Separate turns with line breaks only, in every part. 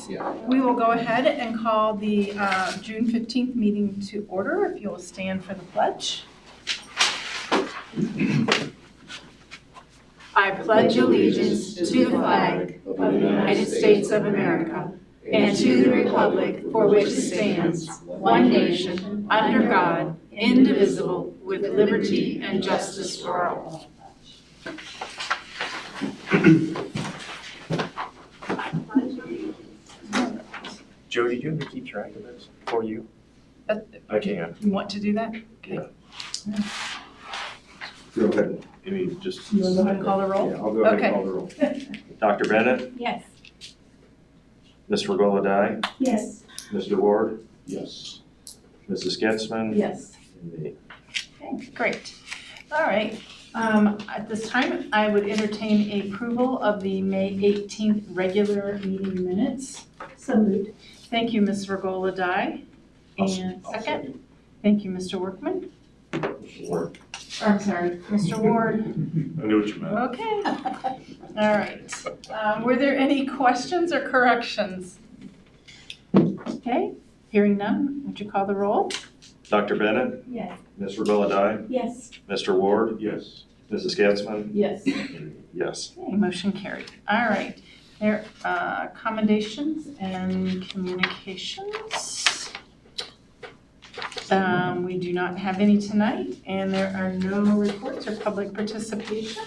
we will go ahead and call the June 15th meeting to order. If you'll stand for the pledge. I pledge allegiance to the flag of the United States of America and to the republic for which it stands, one nation, under God, indivisible, with liberty and justice for all.
Jody, do you want to keep track of this for you? I can.
You want to do that? Okay.
Go ahead. You just.
You want to go ahead and call the roll?
Yeah, I'll go ahead
Okay.
and call the roll. Dr. Bennett,
Yes.
Ms. Regola-Dye,
Yes.
Mr. Ward,
Yes.
Mrs. Getzmann,
Yes.
and me.
Okay, great. All right. At this time, I would entertain a approval of the May 18th regular meeting minutes. So moved. Thank you, Ms. Regola-Dye. And
I'll
second? Thank you, Mr. Workman.
Ward.
I'm sorry, Mr. Ward.
I knew what you meant.
Okay. All right. Were there any questions or corrections? Okay, hearing none, would you call the roll?
Dr. Bennett,
Yes.
Ms. Regola-Dye,
Yes.
Mr. Ward,
Yes.
Mrs. Getzmann,
Yes.
yes.
Okay, motion carried. All right. There, accommodations and communications. We do not have any tonight, and there are no reports or public participation.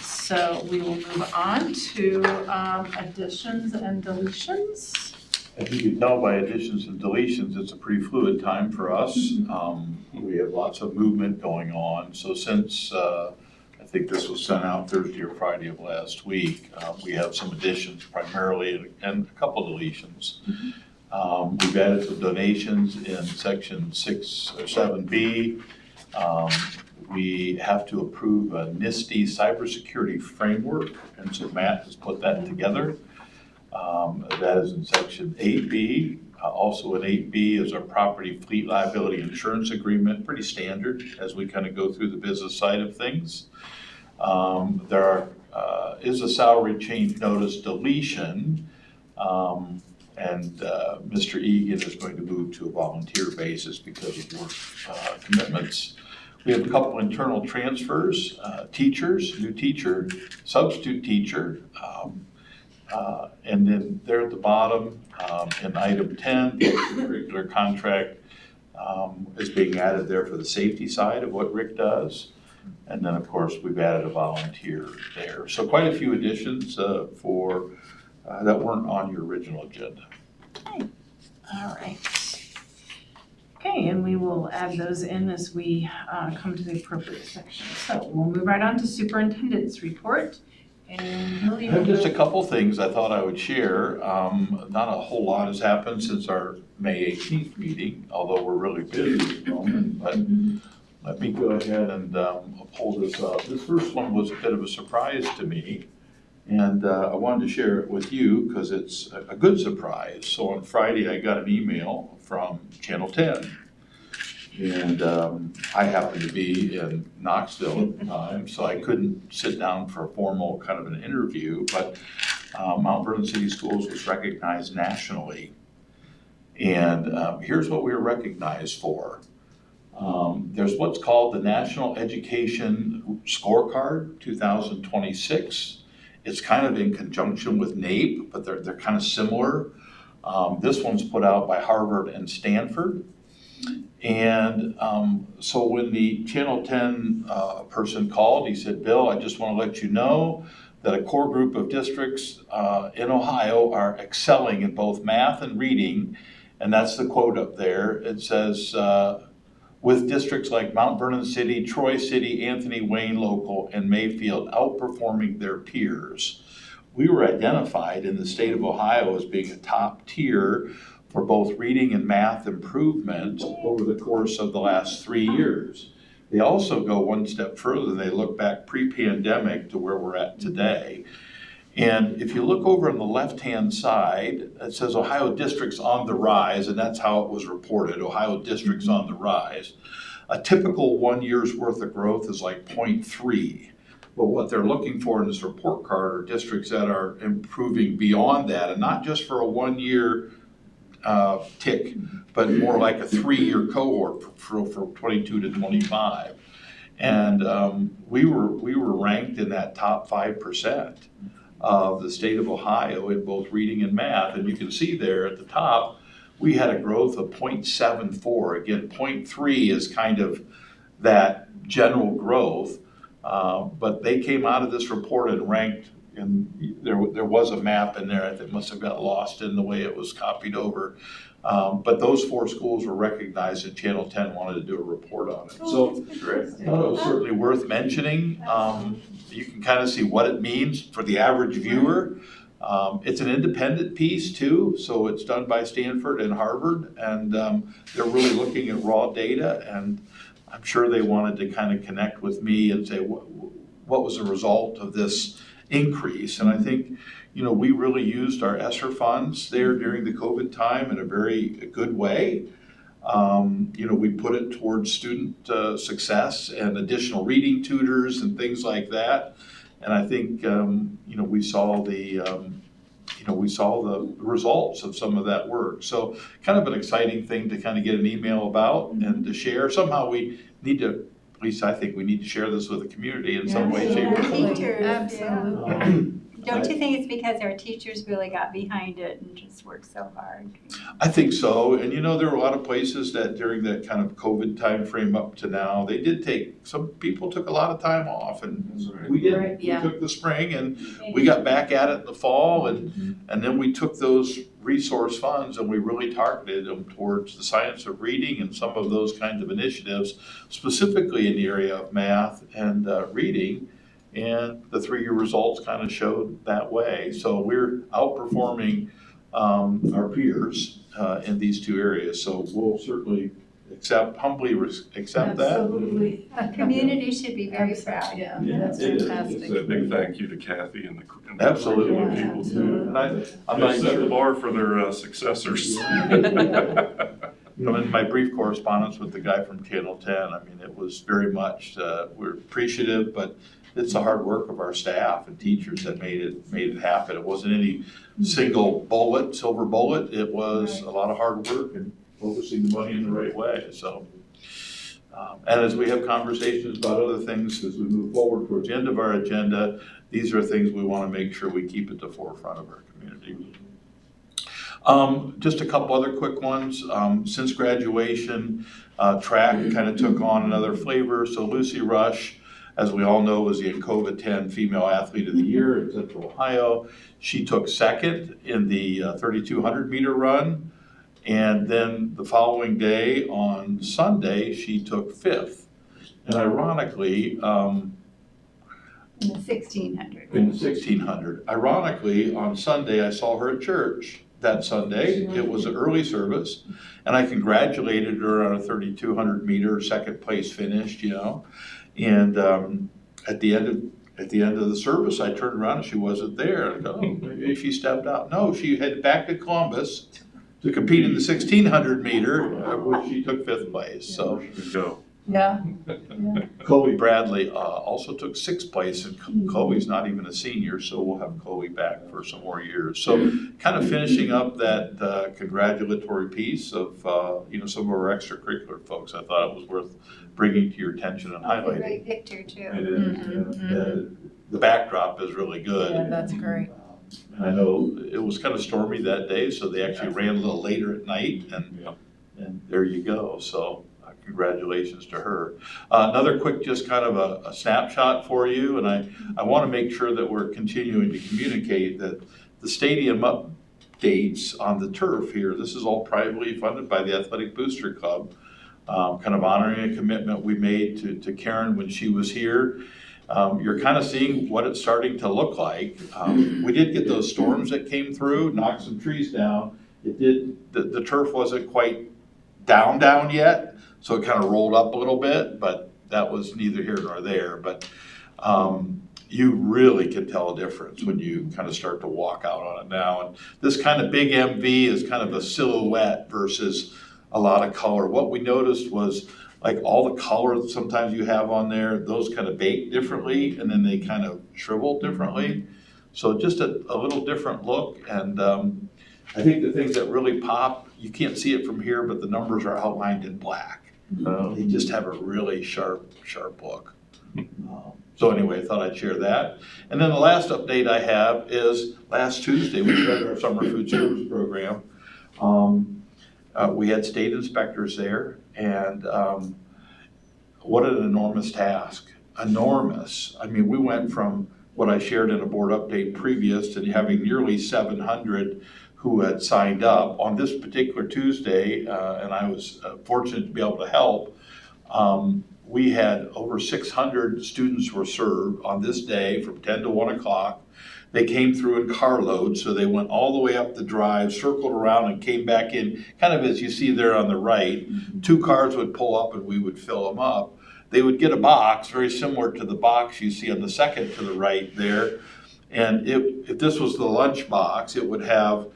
So we will move on to additions and deletions.
As you can tell by additions and deletions, it's a pretty fluid time for us. We have lots of movement going on. So since I think this was sent out Thursday or Friday of last week, we have some additions primarily and a couple deletions. We've added some donations in section 6 or 7B. We have to approve a NIST cybersecurity framework, and so Matt has put that together. That is in section 8B. Also in 8B is our property fleet liability insurance agreement, pretty standard as we kind of go through the business side of things. There is a salary change notice deletion, and Mr. Egan is going to move to a volunteer basis because of work commitments. We have a couple internal transfers, teachers, new teacher, substitute teacher, and then there at the bottom, in item 10, the curricular contract is being added there for the safety side of what Rick does. And then, of course, we've added a volunteer there. So quite a few additions for that weren't on your original agenda.
Okay. All right. Okay, and we will add those in as we come to the appropriate section. So we'll move right on to superintendent's report. And
I have just a couple things I thought I would share. Not a whole lot has happened since our May 18th meeting, although we're really busy at the moment. But let me go ahead and pull this up. This first one was a bit of a surprise to me, and I wanted to share it with you because it's a good surprise. So on Friday, I got an email from Channel 10. And I happened to be in Knoxville at the time, so I couldn't sit down for a formal kind of an interview, but Mount Vernon City Schools was recognized nationally. And here's what we were recognized for. There's what's called the National Education Scorecard 2026. It's kind of in conjunction with NAEP, but they're kind of similar. This one's put out by Harvard and Stanford. And so when the Channel 10 person called, he said, Bill, I just want to let you know that a core group of districts in Ohio are excelling in both math and reading. And that's the quote up there. It says, with districts like Mount Vernon City, Troy City, Anthony Wayne Local, and Mayfield outperforming their peers. We were identified in the state of Ohio as being a top tier for both reading and math improvement over the course of the last 3 years. They also go one step further. They look back pre-pandemic to where we're at today. And if you look over on the left-hand side, it says Ohio districts on the rise, and that's how it was reported, Ohio districts on the rise. A typical 1 year's worth of growth is like 0.3. But what they're looking for in this report card are districts that are improving beyond that, and not just for a 1 year tick, but more like a 3-year cohort from 22 to 25. And we were ranked in that top 5% of the state of Ohio in both reading and math. And you can see there at the top, we had a growth of 0.74. Again, 0.3 is kind of that general growth. But they came out of this report and ranked, and there was a map in there that must have got lost in the way it was copied over. But those 4 schools were recognized, and Channel 10 wanted to do a report on it. So I thought it was certainly worth mentioning. You can kind of see what it means for the average viewer. It's an independent piece too, so it's done by Stanford and Harvard, and they're really looking at raw data, and I'm sure they wanted to kind of connect with me and say, what was the result of this increase? And I think, we really used our ESSER funds there during the COVID time in a very good way. We put it towards student success and additional reading tutors and things like that. And I think, we saw the results of some of that work. So kind of an exciting thing to kind of get an email about and to share. Somehow we need to, at least I think we need to share this with the community in some way, shape, or form.
Teachers,
Absolutely.
Don't you think it's because our teachers really got behind it and just worked so hard?
I think so. And there were a lot of places that during that kind of COVID time frame up to now, they did some people took a lot of time off, and we did.
Right, yeah.
We took the spring and we got back at it in the fall, and then we took those resource funds and we really targeted them towards the science of reading and some of those kinds of initiatives, specifically in the area of math and reading. And the 3-year results kind of showed that way. So we're outperforming our peers in these 2 areas. So we'll certainly humbly accept that.
Absolutely.
A community should be very proud.
Yeah,
Yeah,
that's
it is.
fantastic.
It's a big thank you to Kathy and the
Absolutely.
and the people too.
And I'm not
They set the
sure.
bar for their successors.
In my brief correspondence with the guy from Channel 10, it was very much, we're appreciative, but it's the hard work of our staff and teachers that made it happen. It wasn't any single silver bullet. It was a lot of hard work and focusing the money in the right way. So, and as we have conversations about other things as we move forward towards the end of our agenda, these are things we want to make sure we keep at the forefront of our community. Just a couple other quick ones. Since graduation, track kind of took on another flavor. So Lucy Rush, as we all know, was the Encova 10 Female Athlete of the Year in Central Ohio. She took second in the 3,200 meter run. And then the following day, on Sunday, she took 5th. And ironically,
In the 1600.
in the 1600. Ironically, on Sunday, I saw her at church that Sunday. It was an early service, and I congratulated her on a 3,200 meter second place finish, And at the end of the service, I turned around and she wasn't there. I go, maybe she stepped out. No, she headed back to Columbus to compete in the 1,600 meter, which she took 5th place. So
There you go.
Yeah.
Chloe Bradley also took 6th place, and Chloe's not even a senior, so we'll have Chloe back for some more years. So kind of finishing up that congratulatory piece of some of our extracurricular folks. I thought it was worth bringing to your attention and
That's a
highlighting.
great picture too.
It is. The backdrop is really good.
Yeah, that's great.
And I know it was kind of stormy that day, so they actually ran a little later at night, and there you go. So congratulations to her. Another quick, just kind of a snapshot for you, and I want to make sure that we're continuing to communicate that the stadium updates on the turf here, this is all privately funded by the Athletic Booster Club, kind of honoring a commitment we made to Karen when she was here. You're kind of seeing what it's starting to look like. We did get those storms that came through, knocked some trees down. The turf wasn't quite down yet, so it kind of rolled up a little bit, but that was neither here nor there. But you really can tell a difference when you kind of start to walk out on it now. And this kind of big MV is kind of a silhouette versus a lot of color. What we noticed was like all the colors sometimes you have on there, those kind of bake differently and then they kind of shrivel differently. So just a little different look, and I think the things that really pop, you can't see it from here, but the numbers are outlined in black. They just have a really sharp look. So anyway, I thought I'd share that. And then the last update I have is last Tuesday, we started our summer food service program. We had state inspectors there, and what an enormous task. Enormous. I mean, we went from what I shared in a board update previous to having nearly 700 who had signed up. On this particular Tuesday, and I was fortunate to be able to help, we had over 600 students were served on this day from 10 to 1 o'clock. They came through in carloads, so they went all the way up the drive, circled around and came back in, kind of as you see there on the right. 2 cars would pull up and we would fill them up. They would get a box very similar to the box you see on the second to the right there. And if this was the lunch box, it would have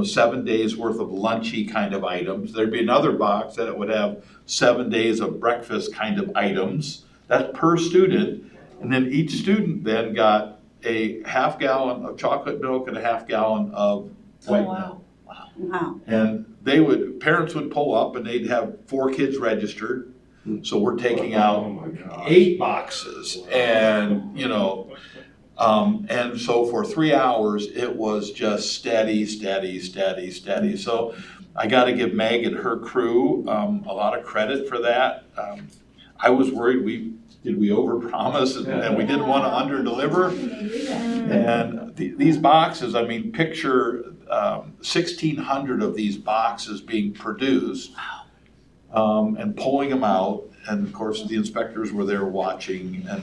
7 days worth of lunchy kind of items. There'd be another box that it would have 7 days of breakfast kind of items. That's per student. And then each student then got a half gallon of chocolate milk and a half gallon of white milk.
Wow.
And parents would pull up and they'd have 4 kids registered. So we're taking out 8 boxes and, and so for 3 hours, it was just steady. So I got to give Meg and her crew a lot of credit for that. I was worried did we overpromise and we didn't want to underdeliver. And these boxes, I mean, picture 1,600 of these boxes being produced and pulling them out. And of course, the inspectors were there watching and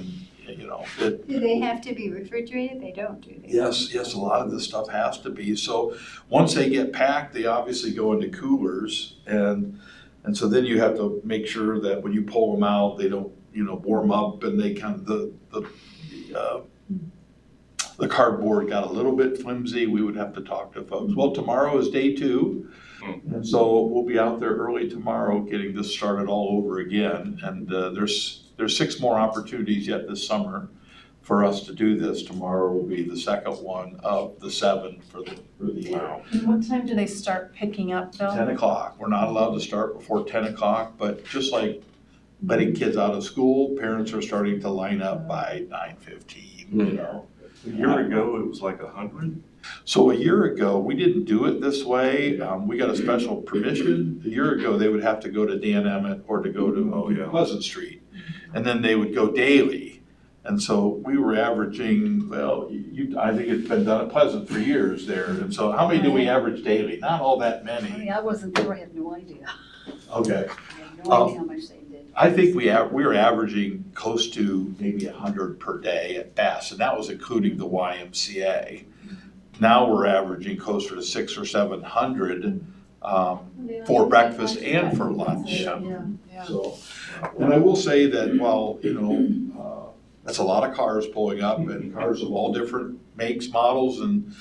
Do they have to be refrigerated? They don't, do they?
Yes, a lot of this stuff has to be. So once they get packed, they obviously go into coolers, and so then you have to make sure that when you pull them out, they don't warm up, and they kind of the cardboard got a little bit flimsy. We would have to talk to folks. Well, tomorrow is day 2. And so we'll be out there early tomorrow getting this started all over again. And there's 6 more opportunities yet this summer for us to do this. Tomorrow will be the second one of the 7 for the year.
And what time do they start picking up, Bill?
10 o'clock. We're not allowed to start before 10 o'clock, but just like letting kids out of school, parents are starting to line up by 9:15.
A year ago, it was like 100.
So a year ago, we didn't do it this way. We got a special permission. A year ago, they would have to go to Dan Emmett or to go to Pleasant Street. And then they would go daily. And so we were averaging, I think it's been done at Pleasant for years there. And so how many do we average daily? Not all that many.
I wasn't there, I have no idea.
Okay.
I have no idea how much they did.
I think we were averaging close to maybe 100 per day at best, and that was including the YMCA. Now we're averaging closer to 600 or 700 for breakfast and for lunch.
Yeah.
So, and I will say that while, that's a lot of cars pulling up and cars of all different makes, models, and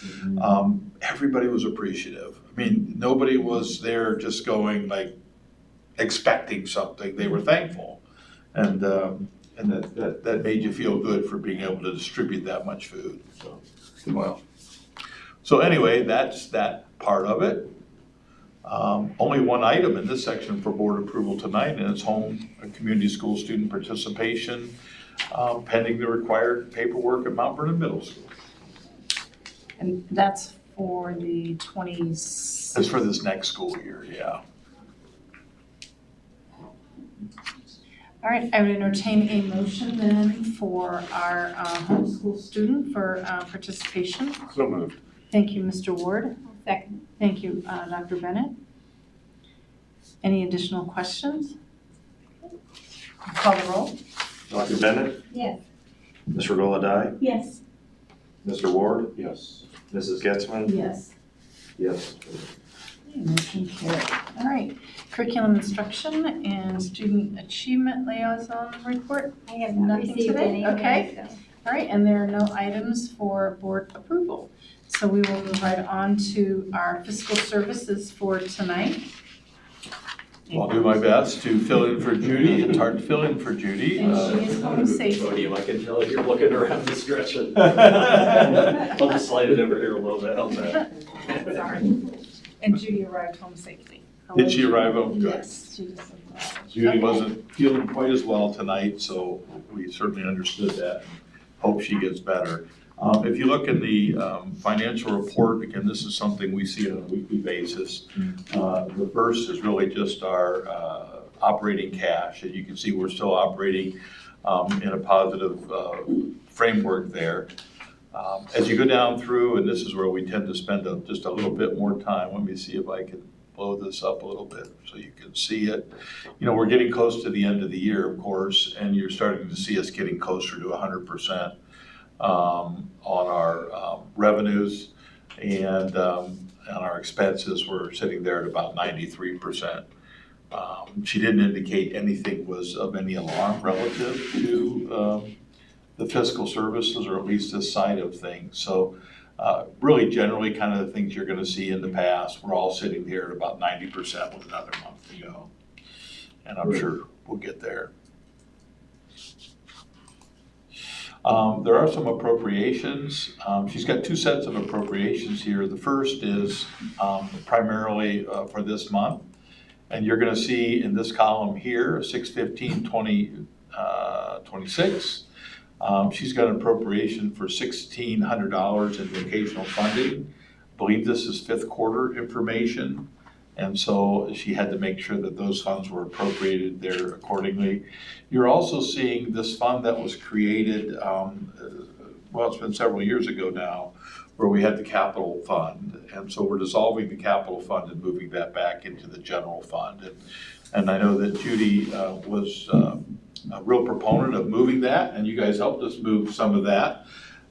everybody was appreciative. I mean, nobody was there just going like expecting something. They were thankful. And that made you feel good for being able to distribute that much food. So anyway, that's that part of it. Only one item in this section for board approval tonight, and it's home and community school student participation, pending the required paperwork at Mount Vernon Middle School.
And that's for the 20s.
That's for this next school year, yeah.
All right, I would entertain a motion then for our homeschool student for participation.
So moved.
Thank you, Mr. Ward.
Second.
Thank you, Dr. Bennett. Any additional questions? Call the roll.
Dr. Bennett,
Yes.
Ms. Regola-Dye,
Yes.
Mr. Ward,
Yes.
Mrs. Getzmann.
Yes.
Yes.
Motion carried. All right, curriculum instruction and student achievement liaison report.
I have not
Nothing
received
today?
any.
Okay.
So.
All right, and there are no items for board approval. So we will move right on to our fiscal services for tonight.
I'll do my best to fill in for Judy. It's hard to fill in for Judy.
And she is home safe.
Podium, I can tell you're looking around the stretcher. I'll just slide it over here a little bit, how's that?
Sorry. And Judy arrived home safely.
Did she arrive home? Good.
Yes, she just arrived.
Judy wasn't feeling quite as well tonight, so we certainly understood that. Hope she gets better. If you look in the financial report, again, this is something we see on a weekly basis. The first is really just our operating cash. And you can see we're still operating in a positive framework there. As you go down through, and this is where we tend to spend just a little bit more time. Let me see if I can blow this up a little bit so you can see it. You know, we're getting close to the end of the year, of course, and you're starting to see us getting closer to 100% on our revenues, and on our expenses, we're sitting there at about 93%. She didn't indicate anything was of any alarm relative to the fiscal services, or at least this side of things. So really generally kind of the things you're going to see in the past, we're all sitting here at about 90% with another month to go. And I'm sure we'll get there. There are some appropriations. She's got two sets of appropriations here. The first is primarily for this month. And you're going to see in this column here, 6/15/2026. She's got an appropriation for $1,600 in vocational funding. I believe this is fifth quarter information. And so she had to make sure that those funds were appropriated there accordingly. You're also seeing this fund that was created, well, it's been several years ago now, where we had the capital fund. And so we're dissolving the capital fund and moving that back into the general fund. And I know that Judy was a real proponent of moving that, and you guys helped us move some of that.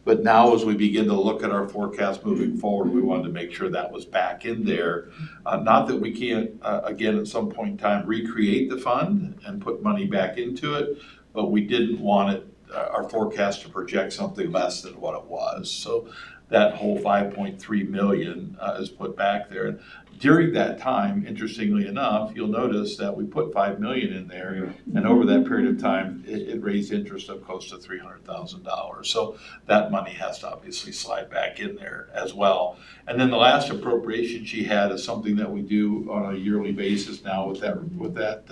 But now as we begin to look at our forecast moving forward, we wanted to make sure that was back in there. Not that we can't, again, at some point in time, recreate the fund and put money back into it, but we didn't want it, our forecast to project something less than what it was. So that whole 5.3 million is put back there. During that time, interestingly enough, you'll notice that we put 5 million in there, and over that period of time, it raised interest of close to $300,000. So that money has to obviously slide back in there as well. And then the last appropriation she had is something that we do on a yearly basis now with that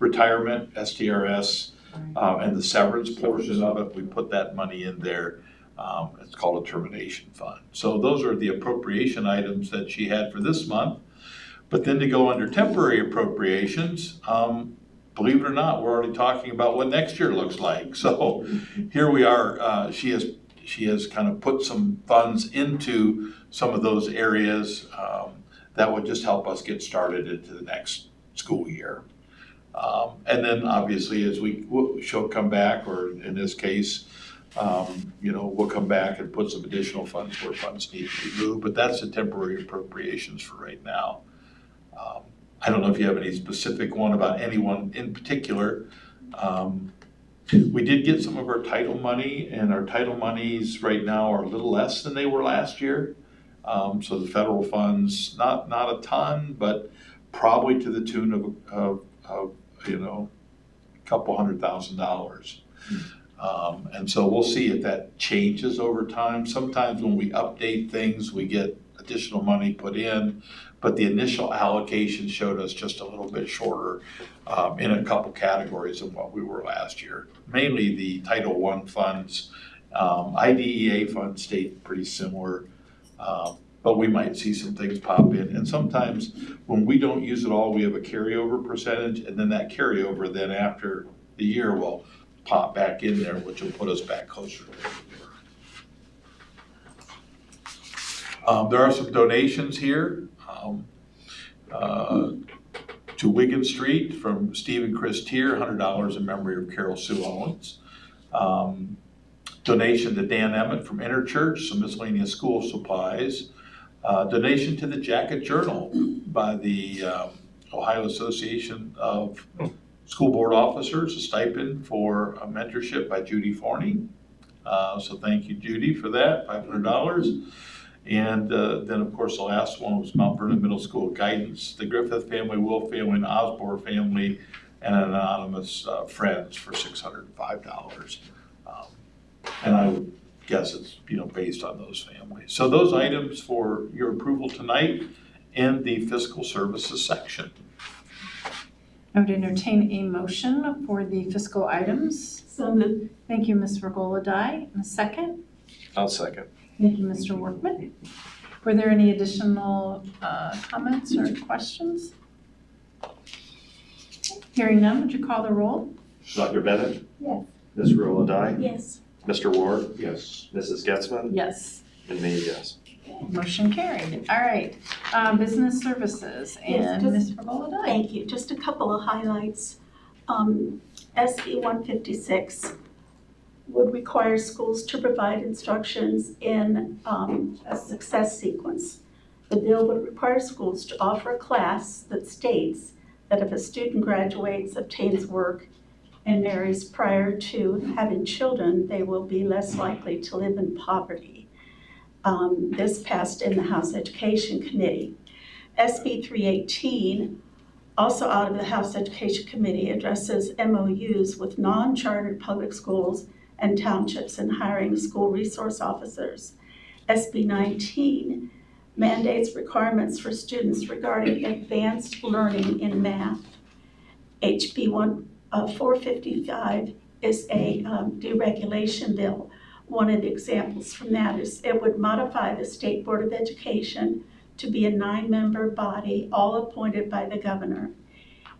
retirement, STRS, and the severance portion of it. We put that money in there. It's called a termination fund. So those are the appropriation items that she had for this month. But then to go under temporary appropriations, believe it or not, we're already talking about what next year looks like. So here we are. She has kind of put some funds into some of those areas that would just help us get started into the next school year. And then obviously as she'll come back, or in this case, we'll come back and put some additional funds where funds need to be moved, but that's the temporary appropriations for right now. I don't know if you have any specific one about anyone in particular. We did get some of our title money, and our title monies right now are a little less than they were last year. So the federal funds, not a ton, but probably to the tune of a couple $100,000. And so we'll see if that changes over time. Sometimes when we update things, we get additional money put in, but the initial allocation showed us just a little bit shorter in a couple categories than what we were last year. Mainly the Title I funds, IDEA funds stayed pretty similar, but we might see some things pop in. And sometimes when we don't use it all, we have a carryover percentage, and then that carryover then after the year will pop back in there, which will put us back closer to where we were. There are some donations here to Wigan Street from Steve and Chris Tier, $100 in memory of Carol Sue Owens. Donation to Dan Emmett from Interchurch, some miscellaneous school supplies. Donation to the Jacket Journal by the Ohio Association of School Board Officers, a stipend for a mentorship by Judy Forney. So thank you, Judy, for that, $500. And then, of course, the last one was Mount Vernon Middle School guidance, the Griffith family, Wolf family, and Osborne family, and an anonymous friends for $605. And I would guess it's, based on those families. So those items for your approval tonight in the fiscal services section.
I would entertain a motion for the fiscal items.
So moved.
Thank you, Ms. Regola-Dye. And a second?
I'll second.
Thank you, Mr. Workman. Were there any additional comments or questions? Hearing none, would you call the roll?
Dr. Bennett?
Yes.
Ms. Regola-Dye?
Yes.
Mr. Ward?
Yes.
Mrs. Getzmann?
Yes.
And me, yes.
Motion carried. All right. Business services and
Yes,
Ms. Regola-Dye.
Thank you. Just a couple of highlights. SB 156 would require schools to provide instructions in a success sequence. The bill would require schools to offer a class that states that if a student graduates, obtains work, and marries prior to having children, they will be less likely to live in poverty. This passed in the House Education Committee. SB 318, also out of the House Education Committee, addresses MOUs with non-chartered public schools and townships in hiring school resource officers. SB 19 mandates requirements for students regarding advanced learning in math. HB 455 is a deregulation bill. One of the examples from that is it would modify the State Board of Education to be a 9-member body, all appointed by the governor.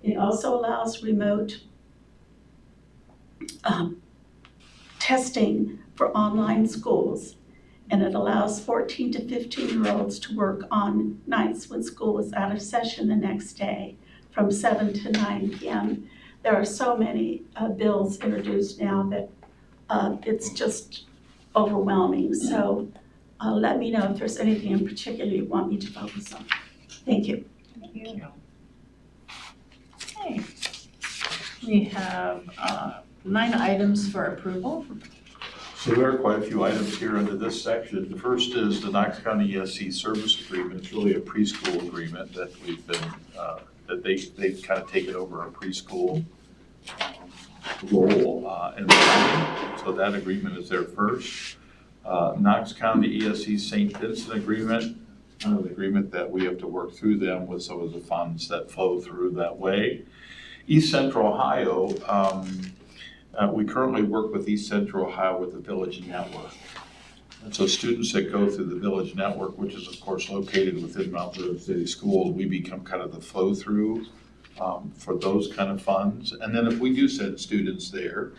It also allows remote testing for online schools, and it allows 14 to 15-year-olds to work on nights when school is out of session the next day from 7 to 9 p.m. There are so many bills introduced now that it's just overwhelming. So let me know if there's anything in particular you want me to focus on. Thank you.
Thank you. Okay. We have 9 items for approval.
So there are quite a few items here under this section. The first is the Knox County ESC service agreement. It's really a preschool agreement that we've been, that they've kind of taken over our preschool role in the county. So that agreement is there first. Knox County ESC St. Vincent agreement, an agreement that we have to work through them with some of the funds that flow through that way. East Central Ohio, we currently work with East Central Ohio with the Village Network. And so students that go through the Village Network, which is of course located within Mount Vernon City Schools, we become kind of the flow through for those kind of funds. And then if we do send students there,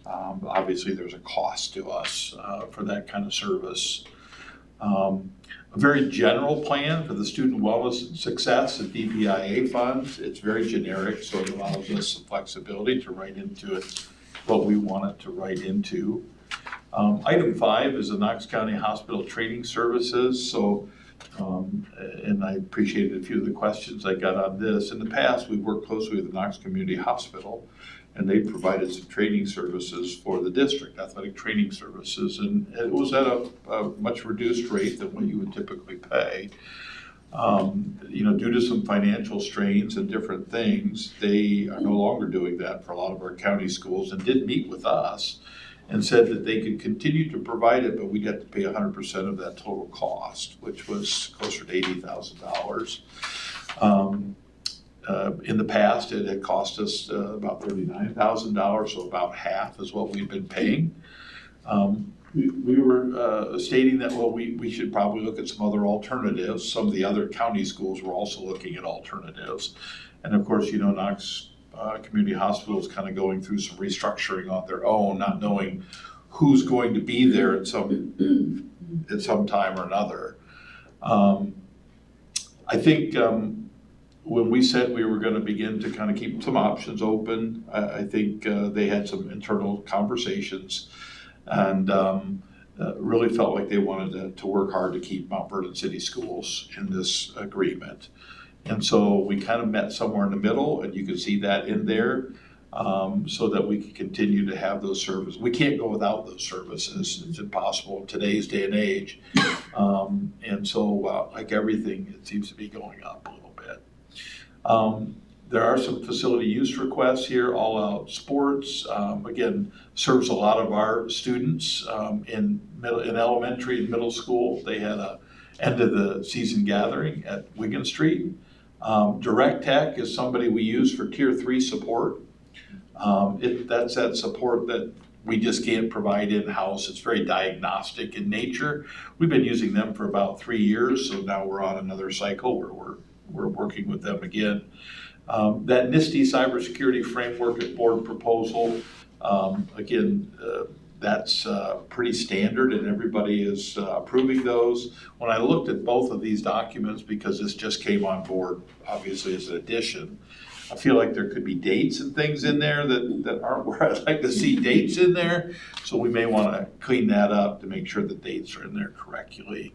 obviously there's a cost to us for that kind of service. A very general plan for the student wellness and success and DPIA funds. It's very generic, so it allows us some flexibility to write into it what we want it to write into. Item 5 is the Knox County Hospital Training Services. So, and I appreciated a few of the questions I got on this. In the past, we've worked closely with the Knox Community Hospital, and they provided some training services for the district, athletic training services, and it was at a much reduced rate than what you would typically pay. Due to some financial strains and different things, they are no longer doing that for a lot of our county schools, and did meet with us and said that they could continue to provide it, but we'd have to pay 100% of that total cost, which was closer to $80,000. In the past, it had cost us about $39,000, so about half is what we've been paying. We were stating that, well, we should probably look at some other alternatives. Some of the other county schools were also looking at alternatives. And of course, Knox Community Hospital is kind of going through some restructuring on their own, not knowing who's going to be there at some time or another. I think when we said we were going to begin to kind of keep some options open, I think they had some internal conversations and really felt like they wanted to work hard to keep Mount Vernon City Schools in this agreement. And so we kind of met somewhere in the middle, and you can see that in there. so that we can continue to have those services. We can't go without those services. It's impossible in today's day and age. And so, like everything, it seems to be going up a little bit. There are some facility use requests here, all out sports, again, serves a lot of our students in elementary and middle school. They had a end of the season gathering at Wigan Street. Direct Tech is somebody we use for Tier 3 support. That's that support that we just can't provide in-house. It's very diagnostic in nature. We've been using them for about 3 years, so now we're on another cycle where we're working with them again. That NIST cybersecurity framework at board proposal, again, that's pretty standard and everybody is approving those. When I looked at both of these documents, because this just came on board, obviously as an addition, I feel like there could be dates and things in there that aren't where I'd like to see dates in there. So we may want to clean that up to make sure the dates are in there correctly.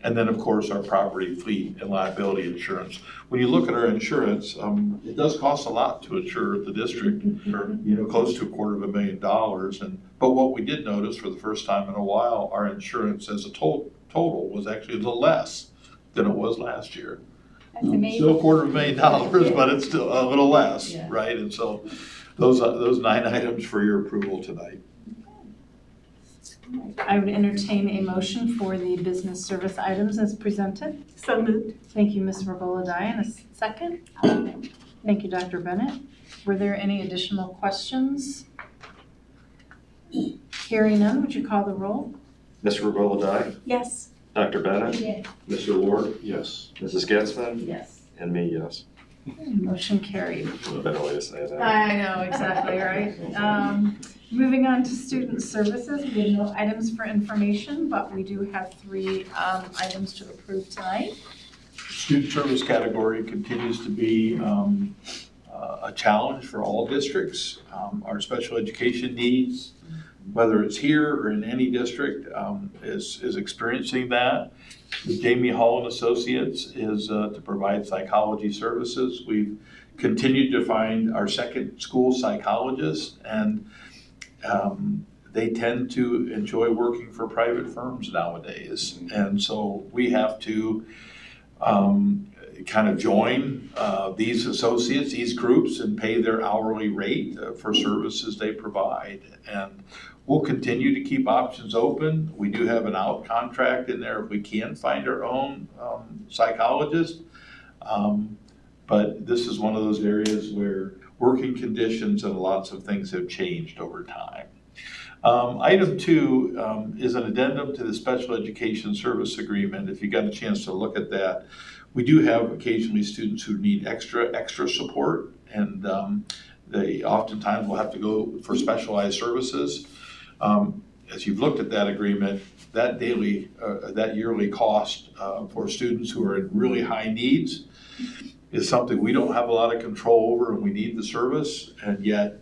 And then, of course, our property, fleet, and liability insurance. When you look at our insurance, it does cost a lot to insure the district, for, close to $250,000. But what we did notice for the first time in a while, our insurance as a total was actually a little less than it was last year.
That's amazing.
Still $250,000, but it's still a little less,
Yeah.
right? And so those 9 items for your approval tonight.
I would entertain a motion for the business service items as presented.
So moved.
Thank you, Ms. Regola-Dye, and a second. Thank you, Dr. Bennett. Were there any additional questions? Hearing none, would you call the roll?
Mr. Regola-Dye,
Yes.
Dr. Bennett,
Yes.
Mr. Ward,
Yes.
Mrs. Getzmann,
Yes.
and me, yes.
Motion carried.
A better way to say that.
I know, exactly, right? Moving on to student services, we have no items for information, but we do have 3 items to approve tonight.
Student service category continues to be a challenge for all districts. Our special education needs, whether it's here or in any district, is experiencing that. The Jamie Hall and Associates is to provide psychology services. We've continued to find our second school psychologists, and they tend to enjoy working for private firms nowadays. And so we have to kind of join these associates, these groups, and pay their hourly rate for services they provide. And we'll continue to keep options open. We do have an out contract in there if we can find our own psychologist. But this is one of those areas where working conditions and lots of things have changed over time. Item 2 is an addendum to the special education service agreement. If you got a chance to look at that, we do have occasionally students who need extra support, and they oftentimes will have to go for specialized services. As you've looked at that agreement, that yearly cost for students who are in really high needs is something we don't have a lot of control over, and we need the service, and yet,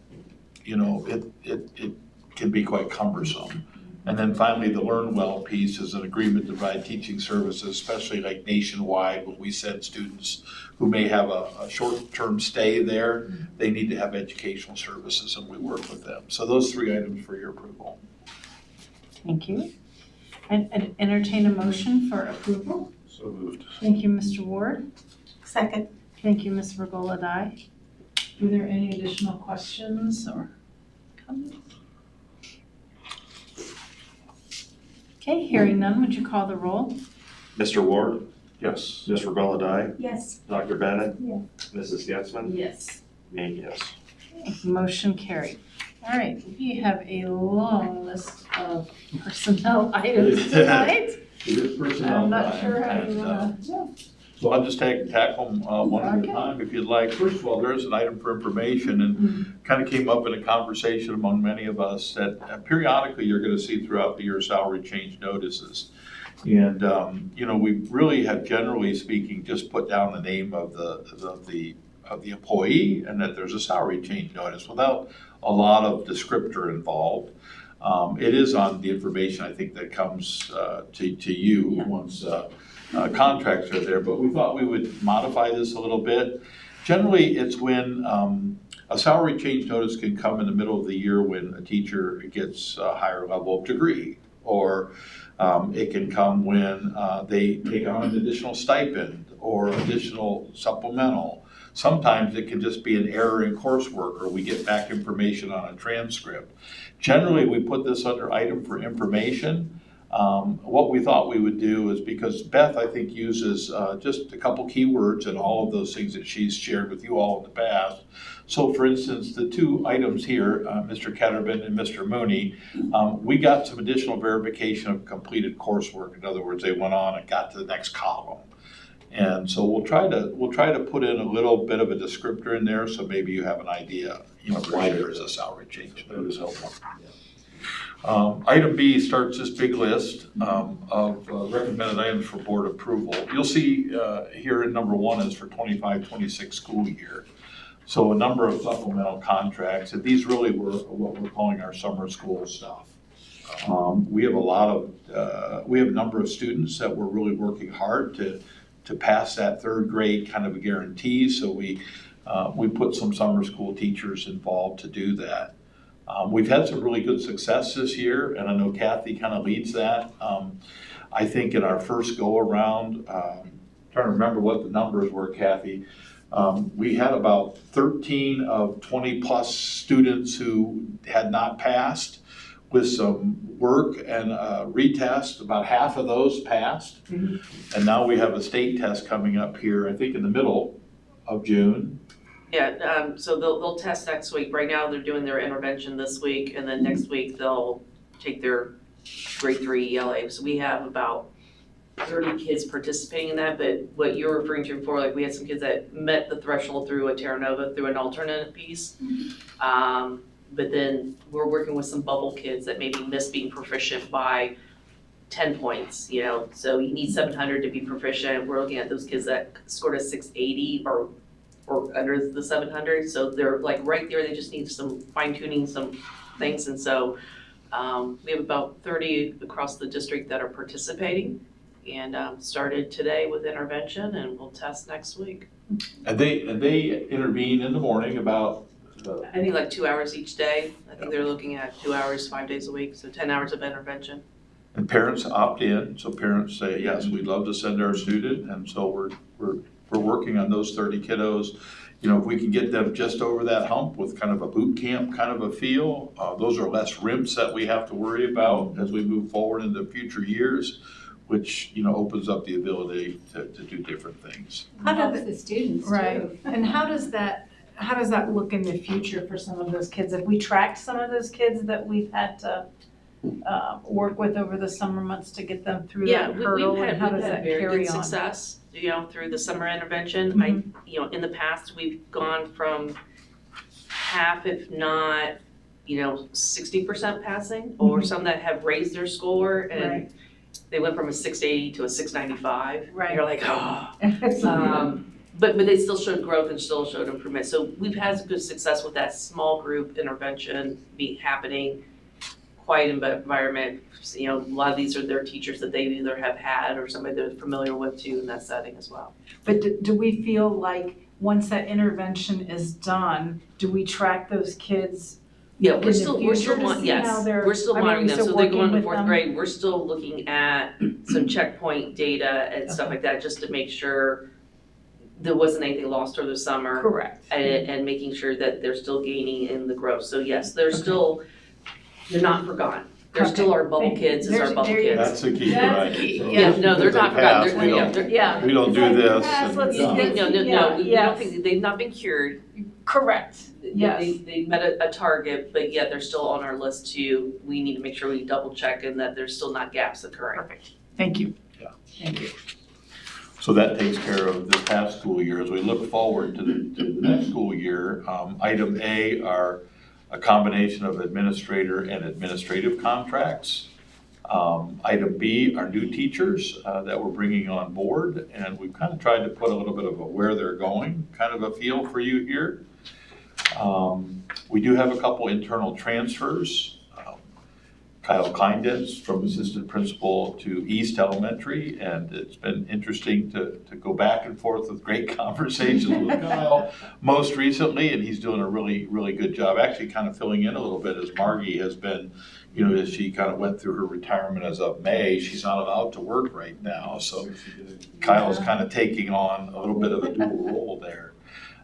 it can be quite cumbersome. And then finally, the Learn Well piece is an agreement to provide teaching services, especially like nationwide, when we send students who may have a short-term stay there, they need to have educational services, and we work with them. So those 3 items for your approval.
Thank you. And entertain a motion for approval.
So moved.
Thank you, Mr. Ward.
Second.
Thank you, Ms. Regola-Dye. Were there any additional questions or comments? Okay, hearing none, would you call the roll?
Mr. Ward,
Yes.
Ms. Regola-Dye,
Yes.
Dr. Bennett,
Yes.
Mrs. Getzmann,
Yes.
me, yes.
Motion carried. All right, we have a long list of personnel items tonight.
It is personnel
I'm not
time,
sure how
and,
you want to.
So I'll just tackle them one at a
Okay.
time if you'd like. First of all, there is an item for information, and kind of came up in a conversation among many of us that periodically you're going to see throughout the year salary change notices. And, we really have, generally speaking, just put down the name of the employee and that there's a salary change notice without a lot of descriptor involved. It is on the information, I think, that comes to you once contracts are there, but we thought we would modify this a little bit Generally, it's when a salary change notice can come in the middle of the year when a teacher gets a higher level of degree, or it can come when they take on an additional stipend or additional supplemental. Sometimes it can just be an error in coursework, or we get back information on a transcript. Generally, we put this under item for information. What we thought we would do is, because Beth, I think, uses just a couple keywords and all of those things that she's shared with you all in the past. So for instance, the two items here, Mr. Ketterman and Mr. Mooney, we got some additional verification of completed coursework. In other words, they went on and got to the next column. And so we'll try to put in a little bit of a descriptor in there, so maybe you have an idea, why there is a salary change. That is helpful. Item B starts this big list of recommended items for board approval. You'll see here in number 1 is for 25-26 school year. So a number of supplemental contracts, and these really were what we're calling our summer school stuff. We have a number of students that we're really working hard to pass that 3rd grade kind of a guarantee. So we put some summer school teachers involved to do that. We've had some really good success this year, and I know Kathy kind of leads that. I think in our first go around, trying to remember what the numbers were, Kathy, we had about 13 of 20 plus students who had not passed. With some work and retest, about half of those passed. Mm-hmm. And now we have a state test coming up here, I think in the middle of June.
Yeah, so they'll test next week. Right now they're doing their intervention this week, and then next week they'll take their grade 3 ELA. So we have about 30 kids participating in that, but what you're referring to before, like we had some kids that met the threshold through a Terra Nova, through an alternate piece. Mm-hmm. But then we're working with some bubble kids that maybe missed being proficient by 10 points, so you need 700 to be proficient. We're looking at those kids that scored a 680 or under the 700. So they're like right there, they just need some fine tuning, some things. And so we have about 30 across the district that are participating, and started today with intervention, and we'll test next week.
And they intervene in the morning about
I think like 2 hours each day. I think they're looking at 2 hours, 5 days a week, so 10 hours of intervention.
And parents opt in, so parents say, yes, we'd love to send our student, and so we're working on those 30 kiddos. If we can get them just over that hump with kind of a boot camp kind of a feel, those are less RIMs that we have to worry about as we move forward into future years, which, opens up the ability to do different things.
How does the students too?
Right, and how does that look in the future for some of those kids? Have we tracked some of those kids that we've had to work with over the summer months to get them through that hurdle?
We've
and how does
had
that
very
carry
good
on?
success, through the summer intervention.
Mhm.
In the past, we've gone from half, if not, 60% passing, or some that have raised their score and
Right.
they went from a 680 to a 695.
Right.
You're like, But they still showed growth and still showed improvement. So we've had good success with that small group intervention happening, quiet environment. A lot of these are their teachers that they either have had or somebody they're familiar with too in that setting as well.
But do we feel like once that intervention is done, do we track those kids?
Yeah,
in
we're
the
still
future to see how they're-
we're still
I mean,
monitoring them.
so
So they go
working
into
with
4th
them?
grade. We're still looking at some checkpoint data and stuff like that, just to make sure there wasn't anything lost over the summer.
Correct.
And making sure that they're still gaining in the growth. So yes, they're not forgotten. They're still our bubble kids, is our bubble kids.
That's the key,
That's
right?
the key,
So
yeah.
No, they're
if they
not forgotten.
pass, we don't-
Yeah.
We don't do this.
Let's-
and-
let's-
No, we
yes.
don't think, they've not been cured.
Correct, yes.
They met a target, but yet they're still on our list too. We need to make sure we double check and that there's still not gaps occurring.
Perfect, thank you.
Yeah.
Thank you.
So that takes care of this past school year. As we look forward to the next school year, item A are a combination of administrator and administrative contracts. Item B are new teachers that we're bringing on board, and we've kind of tried to put a little bit of a where they're going, kind of a feel for you here. We do have a couple internal transfers. Kyle Kleindens from assistant principal to East Elementary, and it's been interesting to go back and forth with great conversations with Kyle most recently, and he's doing a really, really good job, actually kind of filling in a little bit as Margie has been, you know, as she kind of went through her retirement as of May. She's not allowed to work right now, so Kyle's kind of taking on a little bit of a dual role there.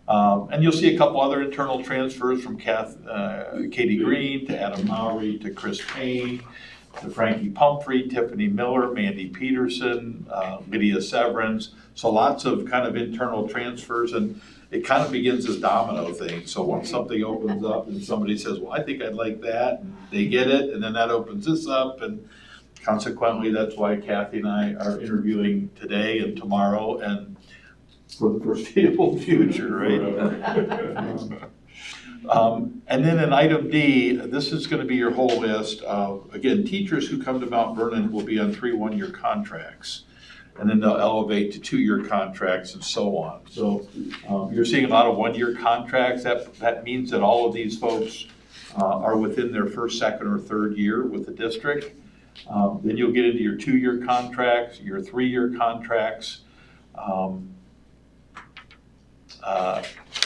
And you'll see a couple other internal transfers from Katie Green to Adam Mowry to Chris Payne to Frankie Pumphrey, Tiffany Miller, Mandy Peterson, Lydia Severance. So lots of kind of internal transfers, and it kind of begins as domino things. So once something opens up and somebody says, well, I think I'd like that, they get it, and then that opens this up, and consequently, that's why Kathy and I are interviewing today and tomorrow and for the foreseeable future, right? And then in item D, this is going to be your whole list of, again, teachers who come to Mount Vernon will be on 3 one-year contracts. And then they'll elevate to 2-year contracts and so on. So you're seeing a lot of 1-year contracts. That means that all of these folks are within their first, second, or third year with the district. Then you'll get into your 2-year contracts, your 3-year contracts.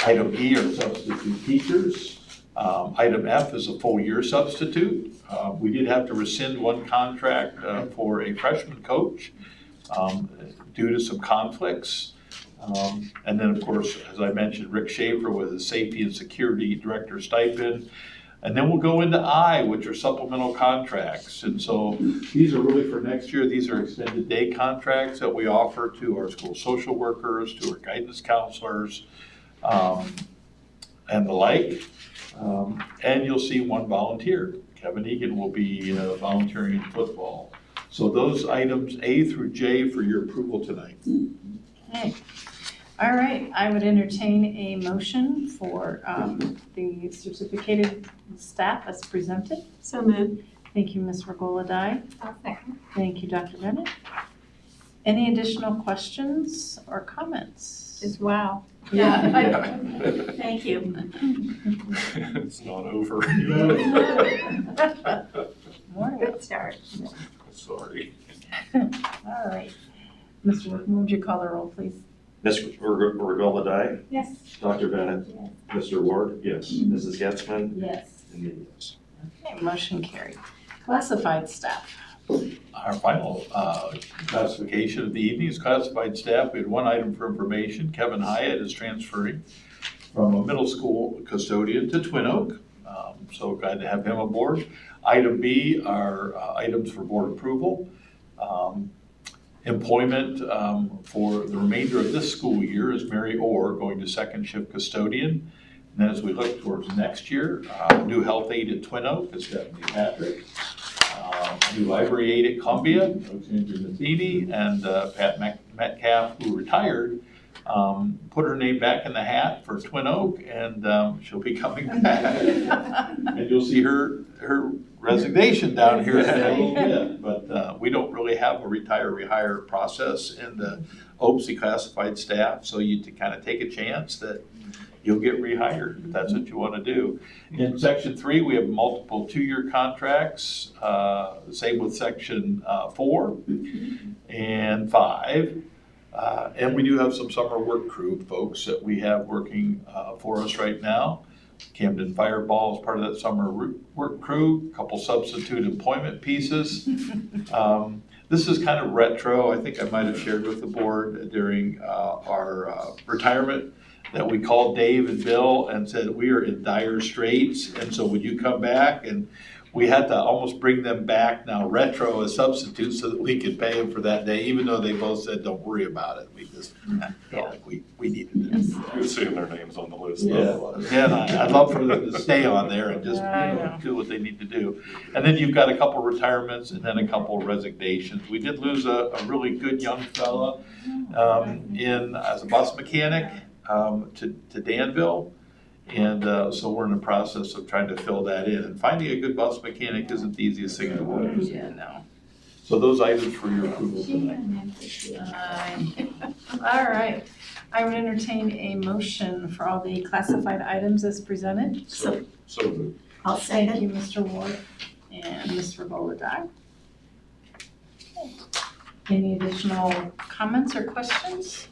Item E are substitute teachers. Item F is a full year substitute. We did have to rescind one contract for a freshman coach due to some conflicts. And then, of course, as I mentioned, Rick Schaefer with his safety and security director stipend. And then we'll go into I, which are supplemental contracts. And so these are really for next year. These are extended day contracts that we offer to our school social workers, to our guidance counselors, and the like. And you'll see one volunteer. Kevin Egan will be volunteering in football. So those items A through J for your approval tonight.
Okay. All right, I would entertain a motion for the certificated staff as presented.
So moved.
Thank you, Ms. Regola-Dye.
I'll second.
Thank you, Dr. Bennett. Any additional questions or comments?
Just wow.
Yeah.
Thank you.
It's not over.
Good start.
Sorry.
All right. Mr. Workman, would you call the roll, please?
Ms. Regola-Dye?
Yes.
Dr. Bennett? Mr. Ward? Yes. Mrs. Getzmann?
Yes.
And me, yes.
Okay, motion carried. Classified staff.
Our final classification of the evening is classified staff. We had one item for information. Kevin Hyatt is transferring from a middle school custodian to Twin Oak. So glad to have him aboard. Item B are items for board approval. Employment for the remainder of this school year is Mary Orr going to second shift custodian. And then as we look towards next year, new health aide at Twin Oak is Stephanie Patrick. New library aide at Columbia, Alexandra Matheny, and Pat Metcalf, who retired, put her name back in the hat for Twin Oak, and she'll be coming back. And you'll see her resignation down here in a little bit. But we don't really have a retire-rehire process in the OPSI classified staff, so you kind of take a chance that you'll get rehired if that's what you want to do. In Section 3, we have multiple 2-year contracts, same with Section 4 and 5. And we do have some summer work crew folks that we have working for us right now. Camden Fireball is part of that summer work crew, a couple substitute employment pieces. This is kind of retro. I think I might have shared with the board during our retirement that we called Dave and Bill and said, we are in dire straits, and so would you come back? And we had to almost bring them back now retro as substitutes so that we could pay them for that day, even though they both said, don't worry about it. We just felt like we needed it.
You're seeing their names on the list.
Yeah, and I'd love for them to stay on there and just do what they need to do. And then you've got a couple retirements and then a couple resignations. We did lose a really good young fella as a bus mechanic to Danville. And so we're in the process of trying to fill that in. And finding a good bus mechanic isn't the easiest thing in the world.
Yeah, no.
So those items for your approval tonight.
All right. I would entertain a motion for all the classified items as presented.
So
moved.
I'll
Thank
second.
you, Mr. Ward. and Mr. Volodine. Any additional comments or questions?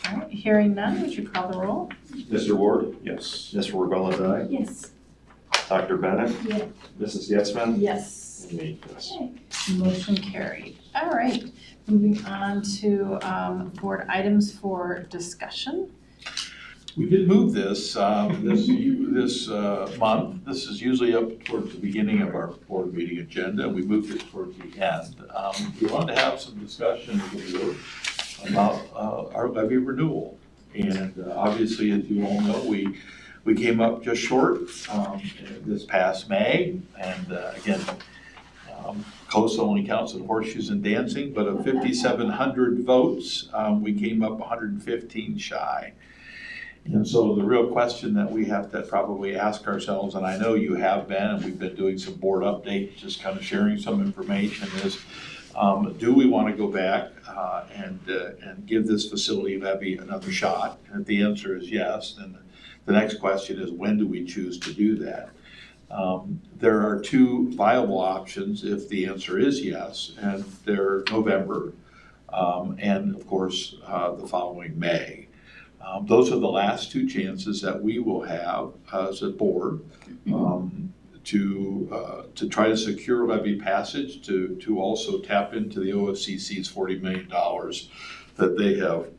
All right, hearing none, would you call the roll?
Mr. Ward? Yes. Ms. Regola-Dye?
Yes.
Dr. Bennett?
Yes.
Mrs. Getzmann?
Yes.
And me, yes.
Motion carried. All right, moving on to board items for discussion.
We did move this this month. This is usually up towards the beginning of our board meeting agenda. We moved it towards the end. We wanted to have some discussion with you about our levy renewal. And obviously, as you all know, we came up just short this past May. And again, COSA only counts in horseshoes and dancing, but of 5,700 votes, we came up 115 shy. And so the real question that we have to probably ask ourselves, and I know you have been, and we've been doing some board updates, just kind of sharing some information, is do we want to go back and give this facility levy another shot? And if the answer is yes, then the next question is, when do we choose to do that? There are two viable options if the answer is yes, and they're November and of course the following May. Those are the last two chances that we will have as a board to try to secure levy passage, to also tap into the OFCC's $40 million that they have,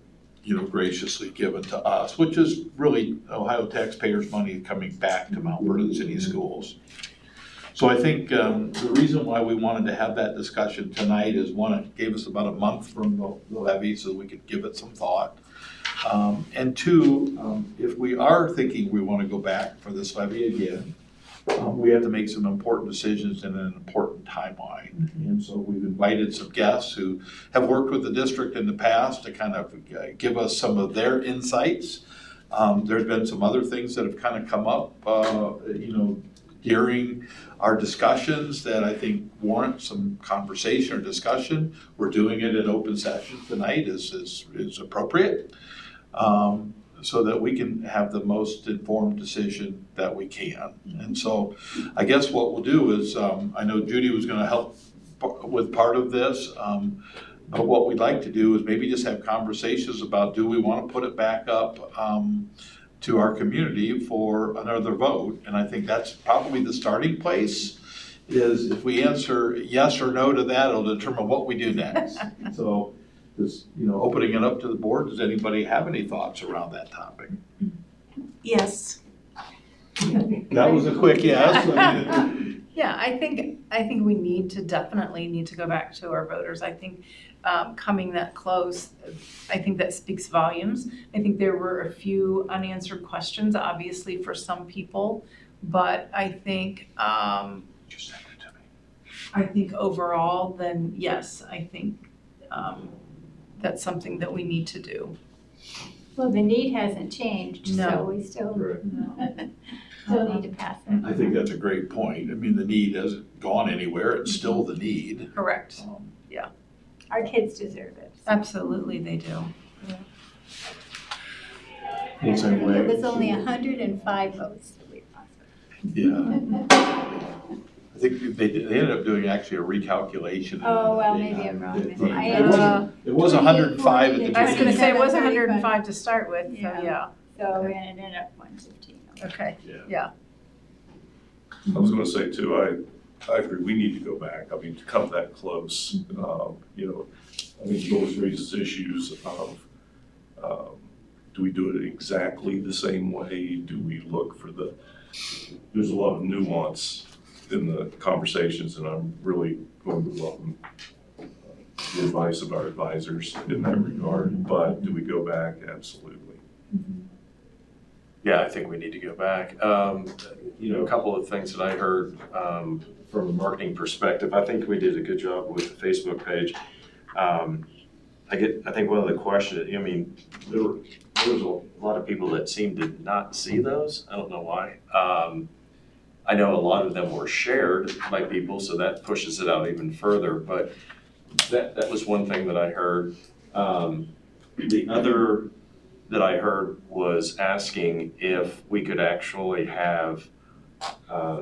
graciously given to us, which is really Ohio taxpayers' money coming back to Mount Vernon City Schools. So I think the reason why we wanted to have that discussion tonight is, one, it gave us about a month from the levy so we could give it some thought. And two, if we are thinking we want to go back for this levy again, we have to make some important decisions in an important timeline. And so we've invited some guests who have worked with the district in the past to kind of give us some of their insights. There's been some other things that have kind of come up, during our discussions that I think warrant some conversation or discussion. We're doing it in open session tonight is appropriate. So that we can have the most informed decision that we can. And so I guess what we'll do is, I know Judy was going to help with part of this, but what we'd like to do is maybe just have conversations about, do we want to put it back up to our community for another vote? And I think that's probably the starting place, is if we answer yes or no to that, it'll determine what we do next. So just, opening it up to the board, does anybody have any thoughts around that topic?
Yes.
That was a quick yes.
Yeah, I think we definitely need to go back to our voters. I think coming that close, I think that speaks volumes. I think there were a few unanswered questions, obviously, for some people, but I think
Just send it to me.
I think overall, then yes, I think that's something that we need to do.
Well, the need hasn't changed,
No.
so we still need to pass it.
I think that's a great point. I mean, the need hasn't gone anywhere. It's still the need.
Correct.
Our kids deserve it.
Absolutely, they do.
It's a way.
It was only 105 votes that we lost.
Yeah. I think they ended up doing actually a recalculation.
Oh, well, maybe I'm wrong.
It was 105 at the beginning.
I was gonna say, it was 105 to start with, so yeah.
So it ended up 115.
Okay,
I was gonna say too, I agree, we need to go back, to come that close, it always raises issues of, do we do it exactly the same way? Do we look for there's a lot of nuance in the conversations, and I'm really going to welcome the advice of our advisors in that regard, but do we go back? Absolutely.
Yeah, I think we need to go back. A couple of things that I heard from a marketing perspective, I think we did a good job with the Facebook page. I think one of the questions, there was a lot of people that seemed to not see those. I don't know why. I know a lot of them were shared by people, so that pushes it out even further, but that was one thing that I heard. The other that I heard was asking if we could actually have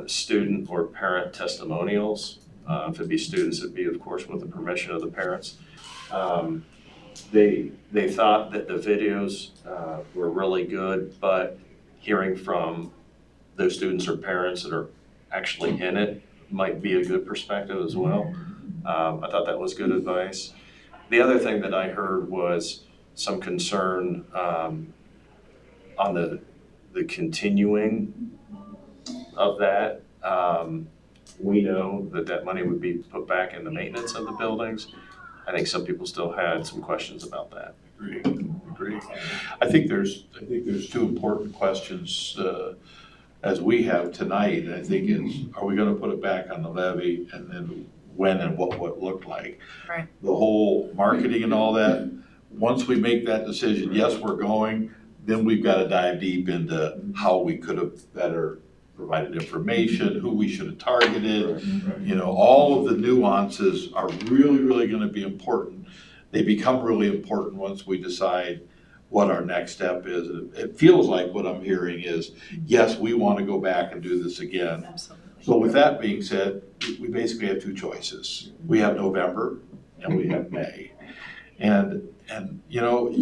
student or parent testimonials. If it'd be students, it'd be, of course, with the permission of the parents. They thought that the videos were really good, but hearing from those students or parents that are actually in it might be a good perspective as well. I thought that was good advice. The other thing that I heard was some concern on the continuing of that. We know that money would be put back in the maintenance of the buildings. I think some people still had some questions about that.
Agree. I think there's two important questions as we have tonight. I think it's, are we gonna put it back on the levy, and then when and what it looked like?
Right.
The whole marketing and all that, once we make that decision, yes, we're going, then we've gotta dive deep into how we could have better provided information, who we should have targeted. You know, all of the nuances are really, really gonna be important. They become really important once we decide what our next step is. It feels like what I'm hearing is, yes, we want to go back and do this again.
Absolutely.
So with that being said, we basically have two choices. We have November and we have May. And you know,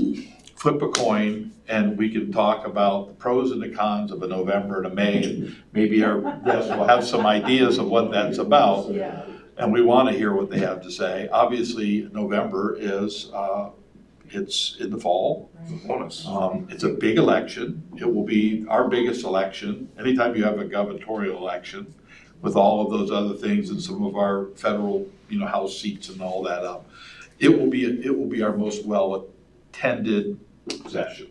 flip a coin and we can talk about the pros and the cons of a November and a May. And maybe our guests will have some ideas of what that's about. And we want to hear what they have to say. Obviously, November is, it's in the fall.
Bonus.
It's a big election. It will be our biggest election. Anytime you have a gubernatorial election with all of those other things and some of our federal, you know, House seats and all that up, it will be our most well-attended session.